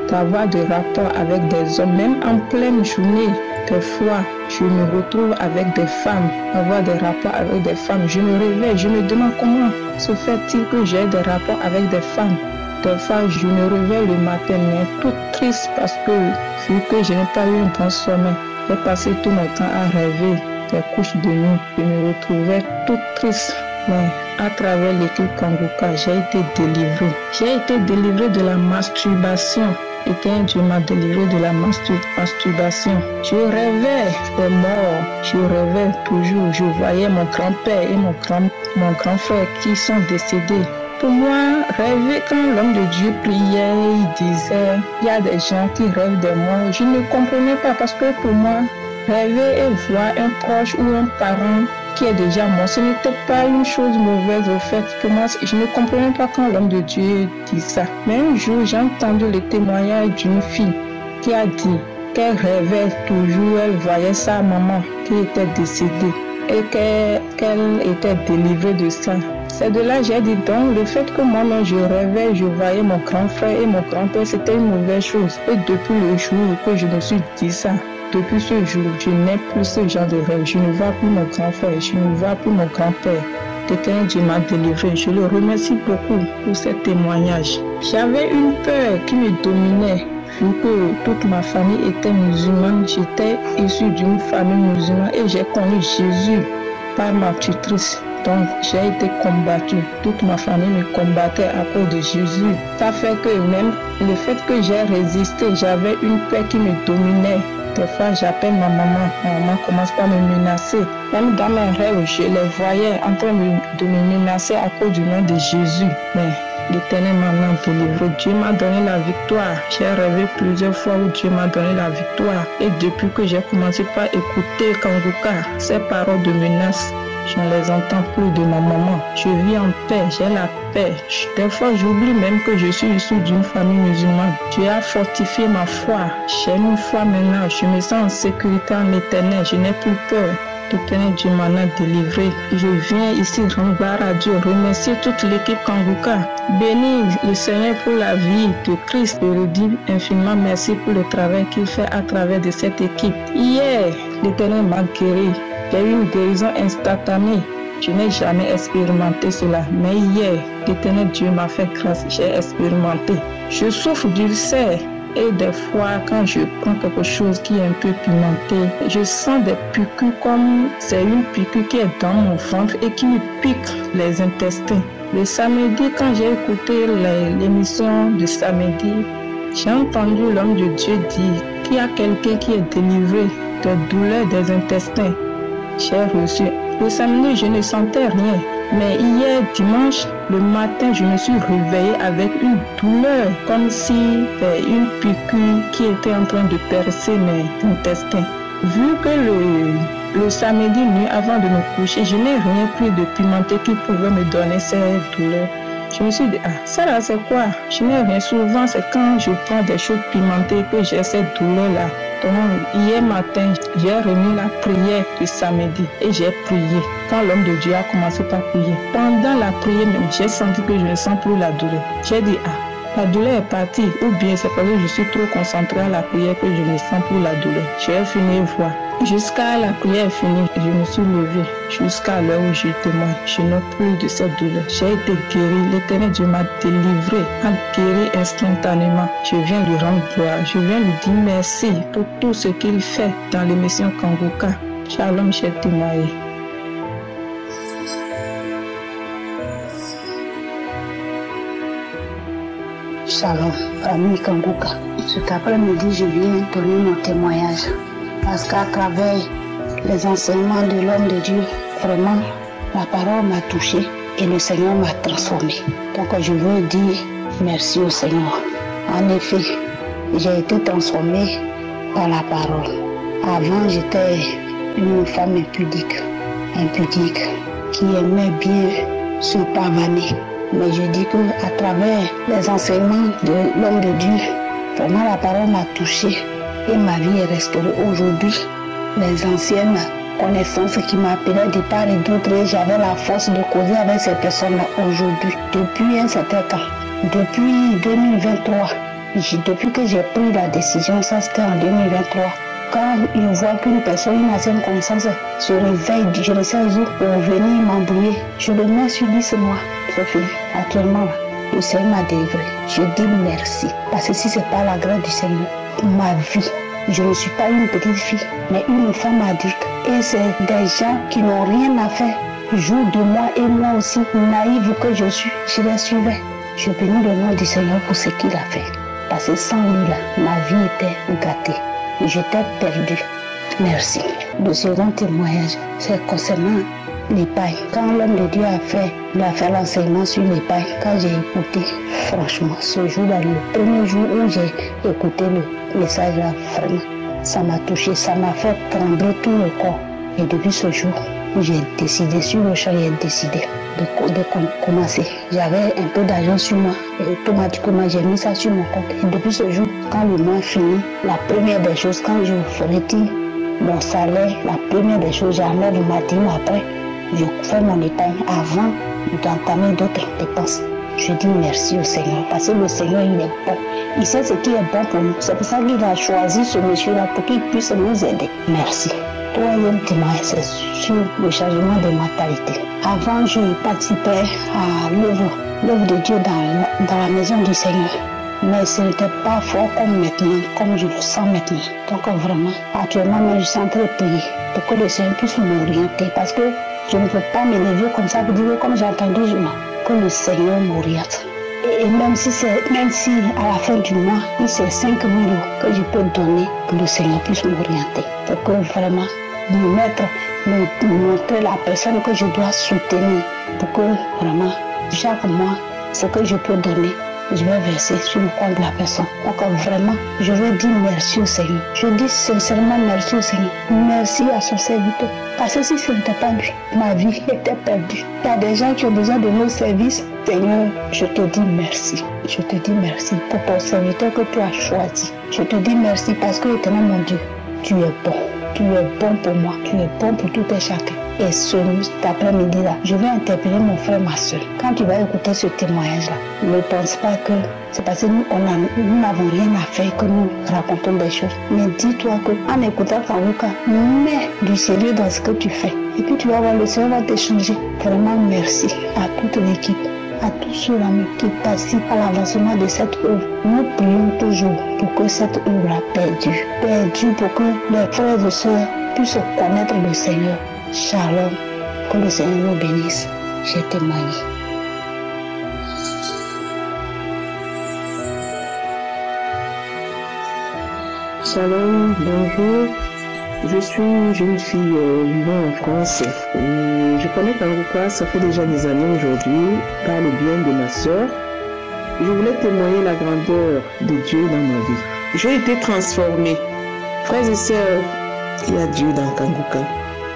d'avoir des rapports avec des hommes, même en pleine journée. Des fois, je me retrouve avec des femmes, avoir des rapports avec des femmes. Je me réveille, je me demande comment se fait-il que j'ai des rapports avec des femmes. Des fois, je me réveille le matin, mais toute triste parce que, vu que je n'ai pas eu un bon sommeil, j'ai passé tout mon temps à rêver des couches de nuit. Je me retrouvais toute triste. Mais à travers l'équipe Kangoka, j'ai été délivré. J'ai été délivré de la masturbation. Et Dieu m'a délivré de la masturbation. Je rêvais des morts. Je rêvais toujours. Je voyais mon grand-père et mon grand frère qui sont décédés. Pour moi, rêver quand l'homme de Dieu priait, il disait, il y a des gens qui rêvent des morts. Je ne comprenais pas parce que pour moi, rêver et voir un proche ou un parent qui est déjà mort, ce n'était pas une chose mauvaise au fait que moi, je ne comprenais pas quand l'homme de Dieu dit ça. Mais un jour, j'ai entendu le témoignage d'une fille qui a dit qu'elle rêvait toujours, elle voyait sa maman qui était décédée et qu'elle était délivrée de ça. C'est de là que j'ai dit donc le fait que moi-même je rêvais, je voyais mon grand frère et mon grand-père, c'était une mauvaise chose. Et depuis le jour que je me suis dit ça, depuis ce jour, je n'ai plus ce genre de rêve. Je ne vois plus mon grand frère, je ne vois plus mon grand-père. L'Éternel Dieu m'a délivré. Je le remercie beaucoup pour ce témoignage. J'avais une peur qui me dominait. Vu que toute ma famille était musulmane, j'étais issue d'une famille musulmane et j'ai connu Jésus par ma tutrice. Donc j'ai été combattue. Toute ma famille me combattait à cause de Jésus. Ça fait que même le fait que j'ai résisté, j'avais une peur qui me dominait. Des fois, j'appelle ma maman commence par me menacer. Même dans mes rêves, je les voyais en train de me menacer à cause du nom de Jésus. Mais l'Éternel m'a délivré. Dieu m'a donné la victoire. J'ai rêvé plusieurs fois où Dieu m'a donné la victoire. Et depuis que j'ai commencé par écouter Kangoka, ces paroles de menace, je ne les entends plus de ma maman. Je vis en paix, j'ai la paix. Des fois, j'oublie même que je suis issue d'une famille musulmane. Dieu a fortifié ma foi. J'ai une foi maintenant. Je me sens en sécurité en l'Éternel. Je n'ai plus peur. L'Éternel Dieu m'en a délivré. Je viens ici rendre gloire à Dieu, remercier toute l'équipe Kangoka. Bénir le Seigneur pour la vie de Christ. Je lui dis infiniment merci pour le travail qu'il fait à travers de cette équipe. Hier, l'Éternel m'a guéri. J'ai eu une guérison instantanée. Je n'ai jamais expérimenté cela. Mais hier, l'Éternel Dieu m'a fait grâce. J'ai expérimenté. Je souffre d'ulcère. Et des fois, quand je prends quelque chose qui est un peu pimenté, je sens des piqûres comme c'est une piqûre qui est dans mon ventre et qui me pique les intestins. Le samedi, quand j'ai écouté l'émission de samedi, j'ai entendu l'homme de Dieu dire qu'il y a quelqu'un qui est délivré des douleurs des intestins. J'ai reçu. Le samedi, je ne sentais rien. Mais hier, dimanche, le matin, je me suis réveillée avec une douleur, comme si une piqûre qui était en train de percer mes intestins. Vu que le samedi nuit, avant de me coucher, je n'ai rien pris de pimenté qui pouvait me donner cette douleur. Je me suis dit, ça là c'est quoi? Je n'ai rien. Souvent c'est quand je prends des choses pimentées que j'ai cette douleur-là. Donc hier matin, j'ai remis la prière du samedi et j'ai prié. Quand l'homme de Dieu a commencé par prier, pendant la prière même, j'ai senti que je ne sens plus la douleur. J'ai dit, la douleur est partie, ou bien c'est parce que je suis trop concentrée à la prière que je ne sens plus la douleur. J'ai fini voir. Jusqu'à la prière finie, je me suis levée. Jusqu'à l'heure où je témoigne, je n'ai plus de cette douleur. J'ai été guérie. L'Éternel Dieu m'a délivré, m'a guéri instantanément. Je viens lui rendre gloire. Je viens lui dire merci pour tout ce qu'il fait dans l'émission Kanguka. Shalom, j'ai témoigné. Shalom, famille Kanguka. Cet après-midi, je viens donner mon témoignage. Parce qu'à travers les enseignements de l'homme de Dieu, vraiment, la parole m'a touché et le Seigneur m'a transformé. Donc je veux dire merci au Seigneur. En effet, j'ai été transformée par la parole. Avant, j'étais une femme impudique, qui aimait bien se pavaner. Mais je dis qu'à travers les enseignements de l'homme de Dieu, vraiment la parole m'a touchée et ma vie est restaurée. Aujourd'hui, les anciennes connaissances qui m'appelaient de part et d'autre, j'avais la force de causer avec ces personnes-là aujourd'hui. Depuis un certain temps, depuis 2023, depuis que j'ai pris la décision, ça c'était en 2023, quand je vois qu'une personne, une ancienne connaissance se réveille, je ne sais où, pour venir m'embrouiller, je le mets sur 10 mois. C'est fini. Actuellement, le Seigneur m'a délivré. Je dis merci. Parce que si ce n'est pas la grâce du Seigneur, ma vie, je ne suis pas une petite fille, mais une femme adulte. Et c'est des gens qui n'ont rien à faire. Jour de moi et moi aussi, naïve que je suis, je les suivais. Je bénis le nom du Seigneur pour ce qu'il a fait. Parce que sans lui, là, ma vie était gâtée. J'étais perdue. Merci. Le second témoignage, c'est concernant l'épargne. Quand l'homme de Dieu a fait l'enseignement sur l'épargne, quand j'ai écouté, franchement, ce jour-là, le premier jour où j'ai écouté le message là, vraiment, ça m'a touché, ça m'a fait trembler tout le corps. Et depuis ce jour, j'ai décidé, sur le champ, j'ai décidé de commencer. J'avais un peu d'argent sur moi et automatiquement j'ai mis ça sur mon compte. Et depuis ce jour, quand le mois finit, la première des choses, quand je retire mon salaire, la première des choses, j'enlève le matin après, je fais mon épargne avant d'entamer d'autres dépenses. Je dis merci au Seigneur parce que le Seigneur il est bon. Il sait ce qui est bon pour nous. C'est pour ça qu'il a choisi ce monsieur-là pour qu'il puisse nous aider. Merci. Troisième témoignage, c'est sur le changement de mentalité. Avant, je participais à l'œuvre de Dieu dans la maison du Seigneur. Mais ce n'était pas fort comme maintenant, comme je le sens maintenant. Donc vraiment, actuellement, je suis en train de prier pour que le Seigneur puisse m'orienter. Parce que je ne peux pas m'élever comme ça pour dire comme j'ai entendu, que le Seigneur m'oriente. Et même si à la fin du mois, c'est 5 000 euros que je peux donner, que le Seigneur puisse m'orienter. Pour que vraiment me montrer la personne que je dois soutenir. Pour que vraiment, chaque mois, ce que je peux donner, je vais verser sur le compte de la personne. Donc vraiment, je veux dire merci au Seigneur. Je dis sincèrement merci au Seigneur. Merci à son serviteur. Parce que si ce n'était pas lui, ma vie était perdue. Il y a des gens qui ont besoin de nos services. Seigneur, je te dis merci. Je te dis merci pour ton serviteur que tu as choisi. Je te dis merci parce que, éternel mon Dieu, tu es bon. Tu es bon pour moi. Tu es bon pour tout et chacun. Et cet après-midi-là, je vais interpeller mon frère, ma soeur. Quand tu vas écouter ce témoignage-là, ne pense pas que c'est parce que nous n'avons rien à faire que nous racontons des choses. Mais dis-toi qu'en écoutant Kanguka, mets du sérieux dans ce que tu fais. Et puis tu vas voir, le Seigneur va t'échanger. Vraiment merci à toute l'équipe, à tous ceux-là qui participent à l'avancement de cette œuvre. Nous prions toujours pour que cette œuvre perdue pour que les frères et sœurs puissent connaître le Seigneur. Shalom, que le Seigneur nous bénisse. J'ai témoigné. Shalom, bonjour. Je suis une jeune fille vivant en France et Je connais Kanguka, ça fait déjà des années aujourd'hui, par le bien de ma soeur. Je voulais témoigner la grandeur de Dieu dans ma vie. J'ai été transformée. Frères et sœurs, il y a Dieu dans Kanguka.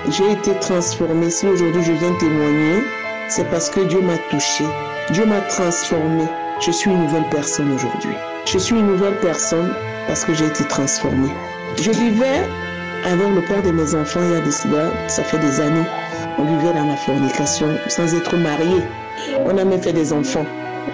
J'ai été transformée. Si aujourd'hui je viens témoigner, c'est parce que Dieu m'a touchée. Dieu m'a transformée. Je suis une nouvelle personne aujourd'hui. Je suis une nouvelle personne parce que j'ai été transformée. Je vivais avec le père de mes enfants il y a de cela, ça fait des années. On vivait dans la fornication sans être mariés. On a même fait des enfants.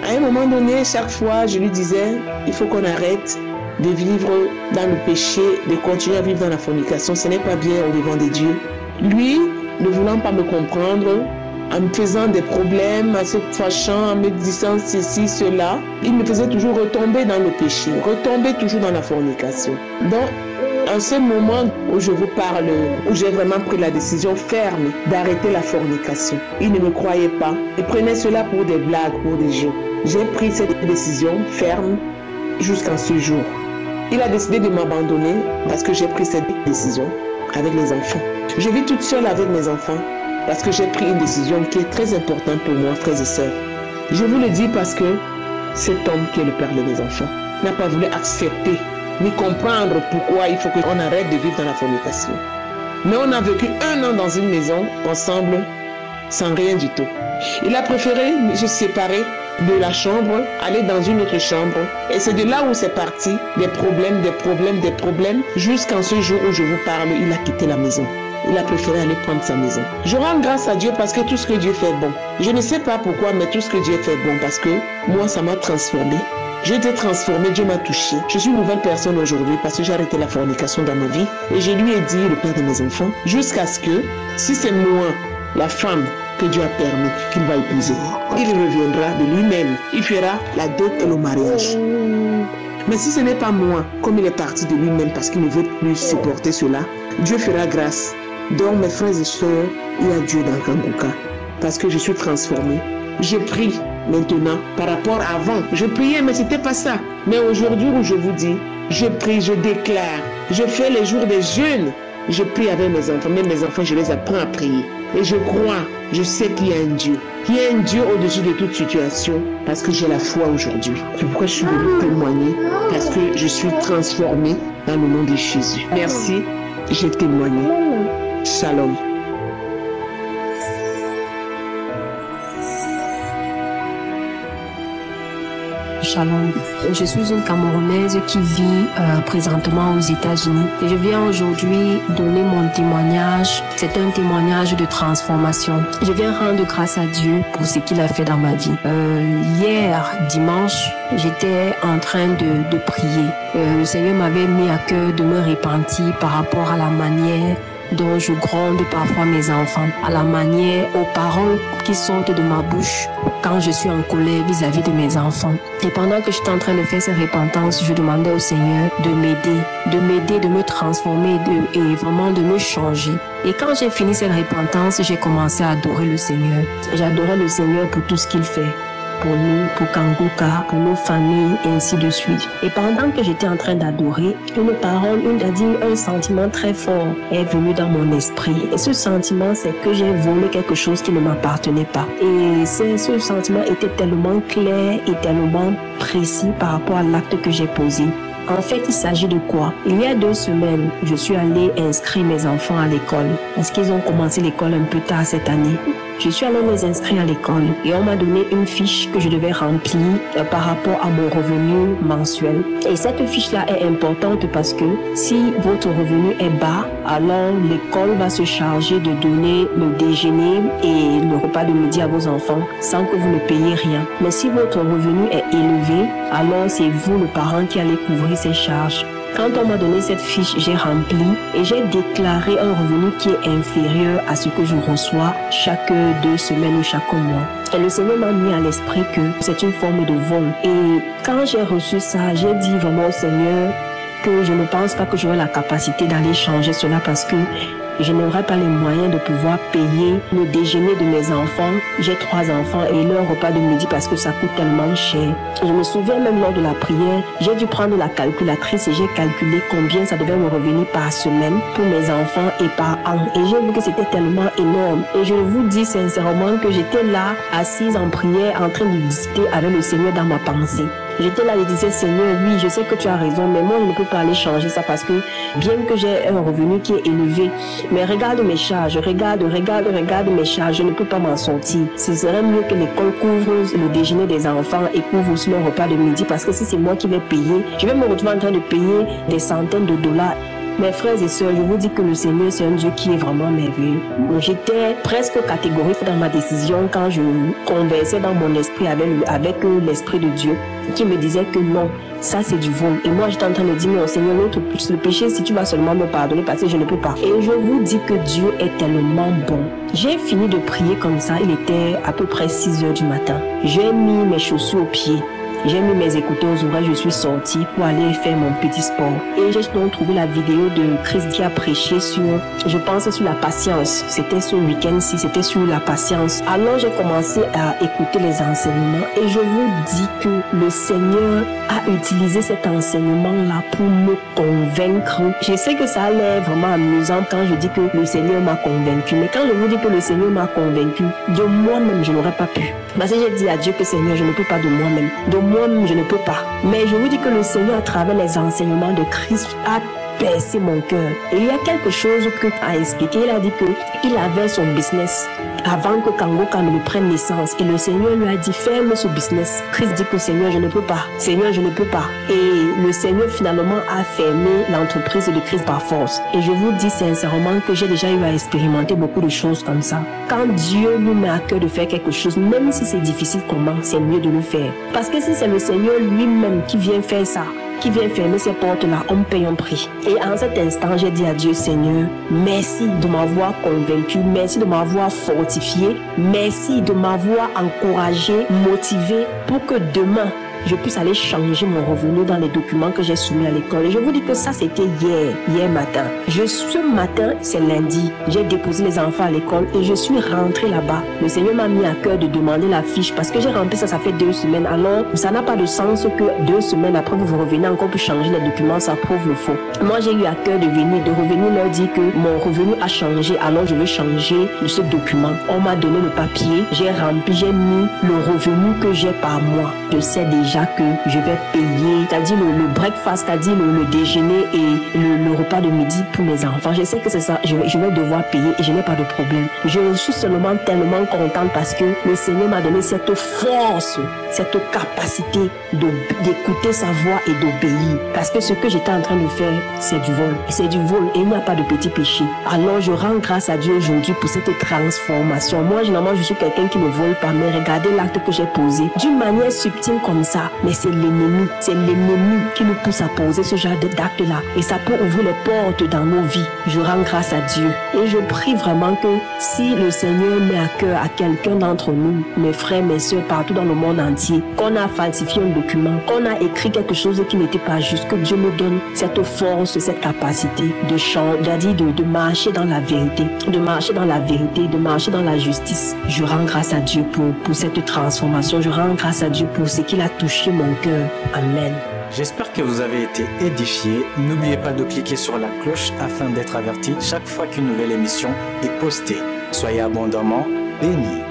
À un moment donné, chaque fois, je lui disais, il faut qu'on arrête de vivre dans le péché, de continuer à vivre dans la fornication. Ce n'est pas bien au devant de Dieu. Lui, ne voulant pas me comprendre, en me faisant des problèmes, en se fâchant, en me disant ceci, cela, il me faisait toujours retomber dans le péché, retomber toujours dans la fornication. Donc, en ce moment où je vous parle, où j'ai vraiment pris la décision ferme d'arrêter la fornication, il ne me croyait pas. Il prenait cela pour des blagues, pour des jeux. J'ai pris cette décision ferme jusqu'à ce jour. Il a décidé de m'abandonner parce que j'ai pris cette décision avec les enfants. Je vis toute seule avec mes enfants parce que j'ai pris une décision qui est très importante pour moi, frères et sœurs. Je vous le dis parce que cet homme qui est le père de mes enfants n'a pas voulu accepter ni comprendre pourquoi il faut qu'on arrête de vivre dans la fornication. Mais on a vécu 1 an dans une maison ensemble sans rien du tout. Il a préféré se séparer de la chambre, aller dans une autre chambre. Et c'est de là où c'est parti, des problèmes, jusqu'en ce jour où je vous parle, il a quitté la maison. Il a préféré aller prendre sa maison. Je rends grâce à Dieu parce que tout ce que Dieu fait est bon. Je ne sais pas pourquoi, mais tout ce que Dieu fait est bon parce que moi, ça m'a transformé. J'ai été transformée, Dieu m'a touchée. Je suis une nouvelle personne aujourd'hui parce que j'ai arrêté la fornication dans ma vie. Et je lui ai dit, le père de mes enfants, jusqu'à ce que, si c'est moi, la femme que Dieu a permis qu'il va épouser, il reviendra de lui-même. Il fera la dot et le mariage. Mais si ce n'est pas moi, comme il est parti de lui-même parce qu'il ne veut plus supporter cela, Dieu fera grâce. Donc mes frères et sœurs, il y a Dieu dans Kanguka parce que je suis transformée. Je prie maintenant par rapport à avant. Je priais mais c'était pas ça. Mais aujourd'hui où je vous dis, je prie, je déclare, je fais les jours des jeûnes. Je prie avec mes enfants, même mes enfants je les apprends à prier. Et je crois, je sais qu'il y a un Dieu. Il y a un Dieu au-dessus de toute situation parce que j'ai la foi aujourd'hui. C'est pourquoi je suis venue témoigner parce que je suis transformée dans le nom de Jésus. Merci, j'ai témoigné. Shalom. Shalom. Je suis une Camerounaise qui vit présentement aux États-Unis et je viens aujourd'hui donner mon témoignage. C'est un témoignage de transformation. Je viens rendre grâce à Dieu pour ce qu'il a fait dans ma vie. Hier, dimanche, j'étais en train de prier. Le Seigneur m'avait mis à cœur de me repentir par rapport à la manière dont je gronde parfois mes enfants, à la manière, aux paroles qui sortent de ma bouche quand je suis en colère vis-à-vis de mes enfants. Et pendant que j'étais en train de faire cette repentance, je demandais au Seigneur de m'aider, de me transformer et vraiment de me changer. Et quand j'ai fini cette repentance, j'ai commencé à adorer le Seigneur. J'adorais le Seigneur pour tout ce qu'il fait. Pour nous, pour Kanguka, pour nos familles, et ainsi de suite. Et pendant que j'étais en train d'adorer, une parole, un sentiment très fort est venu dans mon esprit. Et ce sentiment, c'est que j'ai volé quelque chose qui ne m'appartenait pas. Et ce sentiment était tellement clair et tellement précis par rapport à l'acte que j'ai posé. En fait, il s'agit de quoi? Il y a 2 semaines, je suis allée inscrire mes enfants à l'école parce qu'ils ont commencé l'école un peu tard cette année. Je suis allée les inscrire à l'école et on m'a donné une fiche que je devais remplir par rapport à mon revenu mensuel. Et cette fiche-là est importante parce que si votre revenu est bas, alors l'école va se charger de donner le déjeuner et le repas de midi à vos enfants sans que vous ne payiez rien. Mais si votre revenu est élevé, alors c'est vous, le parent, qui allez couvrir ces charges. Quand on m'a donné cette fiche, j'ai rempli et j'ai déclaré un revenu qui est inférieur à ce que je reçois chaque 2 semaines ou chaque mois. Et le Seigneur m'a mis à l'esprit que c'est une forme de vol. Et quand j'ai reçu ça, j'ai dit vraiment au Seigneur que je ne pense pas que j'aurai la capacité d'aller changer cela parce que je n'aurais pas les moyens de pouvoir payer le déjeuner de mes enfants. J'ai 3 enfants et leur repas de midi parce que ça coûte tellement cher. Je me souviens même lors de la prière, j'ai dû prendre la calculatrice et j'ai calculé combien ça devait me revenir par semaine pour mes enfants et par an. Et j'ai vu que c'était tellement énorme. Et je vous dis sincèrement que j'étais là, assise en prière, en train de discuter avec le Seigneur dans ma pensée. J'étais là et disais, Seigneur, oui, je sais que tu as raison, mais moi, je ne peux pas aller changer ça parce que bien que j'ai un revenu qui est élevé, mais regarde mes charges, regarde mes charges, je ne peux pas m'en sortir. Ce serait mieux que l'école couvre le déjeuner des enfants et couvre aussi leur repas de midi parce que si c'est moi qui vais payer, je vais me retrouver en train de payer des centaines de dollars. Mes frères et sœurs, je vous dis que le Seigneur, c'est un Dieu qui est vraiment merveilleux. J'étais presque catégorique dans ma décision quand je conversais dans mon esprit avec l'Esprit de Dieu qui me disait que non, ça c'est du vol. Et moi, j'étais en train de dire, non, Seigneur, le péché, si tu vas seulement me pardonner parce que je ne peux pas. Et je vous dis que Dieu est tellement bon. J'ai fini de prier comme ça, il était à peu près 6 heures du matin. J'ai mis mes chaussures aux pieds. J'ai mis mes écouteurs aux oreilles, je suis sortie pour aller faire mon petit sport. Et j'ai donc trouvé la vidéo de Christ qui a prêché sur, je pense, sur la patience. C'était ce week-end-ci, c'était sur la patience. Alors j'ai commencé à écouter les enseignements et je vous dis que le Seigneur a utilisé cet enseignement-là pour me convaincre. Je sais que ça a l'air vraiment amusant quand je dis que le Seigneur m'a convaincu. Mais quand je vous dis que le Seigneur m'a convaincu, de moi-même, je n'aurais pas pu. Parce que j'ai dit à Dieu que Seigneur, je ne peux pas de moi-même. De moi-même, je ne peux pas. Mais je vous dis que le Seigneur, à travers les enseignements de Christ, a percé mon cœur. Et il y a quelque chose qu'il a expliqué. Il a dit qu'il avait son business avant que Kangoka ne prenne naissance. Et le Seigneur lui a dit, ferme ce business. Christ dit que Seigneur, je ne peux pas. Seigneur, je ne peux pas. Et le Seigneur finalement a fermé l'entreprise de Christ par force. Et je vous dis sincèrement que j'ai déjà eu à expérimenter beaucoup de choses comme ça. Quand Dieu nous met à cœur de faire quelque chose, même si c'est difficile, comment, c'est mieux de le faire. Parce que si c'est le Seigneur lui-même qui vient faire ça, qui vient fermer ces portes-là, on paye un prix. Et en cet instant, j'ai dit à Dieu, Seigneur, merci de m'avoir convaincu, merci de m'avoir fortifié, merci de m'avoir encouragé, motivé pour que demain, je puisse aller changer mon revenu dans les documents que j'ai soumis à l'école. Et je vous dis que ça, c'était hier matin. Ce matin, c'est lundi, j'ai déposé les enfants à l'école et je suis rentrée là-bas. Le Seigneur m'a mis à cœur de demander la fiche parce que j'ai rempli ça fait 2 semaines. Alors, ça n'a pas de sens que 2 semaines après, vous revenez encore pour changer les documents, ça prouve le faux. Moi, j'ai eu à cœur de revenir leur dire que mon revenu a changé, alors je veux changer ce document. On m'a donné le papier, j'ai rempli, j'ai mis le revenu que j'ai par mois. Je sais déjà que je vais payer, c'est-à-dire le breakfast, c'est-à-dire le déjeuner et le repas de midi pour mes enfants. Je sais que c'est ça, je vais devoir payer et je n'ai pas de problème. Je suis seulement tellement contente parce que le Seigneur m'a donné cette force, cette capacité d'écouter sa voix et d'obéir. Parce que ce que j'étais en train de faire, c'est du vol. C'est du vol et il n'y a pas de petit péché. Alors je rends grâce à Dieu aujourd'hui pour cette transformation. Moi, généralement, je suis quelqu'un qui ne vole pas, mais regardez l'acte que j'ai posé. D'une manière subtile comme ça, mais c'est l'ennemi qui nous pousse à poser ce genre d'acte-là. Et ça peut ouvrir les portes dans nos vies. Je rends grâce à Dieu. Et je prie vraiment que si le Seigneur met à cœur à quelqu'un d'entre nous, mes frères, mes soeurs, partout dans le monde entier, qu'on a falsifié un document, qu'on a écrit quelque chose qui n'était pas juste, que Dieu nous donne cette force, cette capacité de marcher dans la vérité, de marcher dans la vérité, de marcher dans la justice. Je rends grâce à Dieu pour cette transformation. Je rends grâce à Dieu pour ce qu'il a touché mon cœur. Amen. J'espère que vous avez été édifiés. N'oubliez pas de cliquer sur la cloche afin d'être averti chaque fois qu'une nouvelle émission est postée. Soyez abondamment bénis.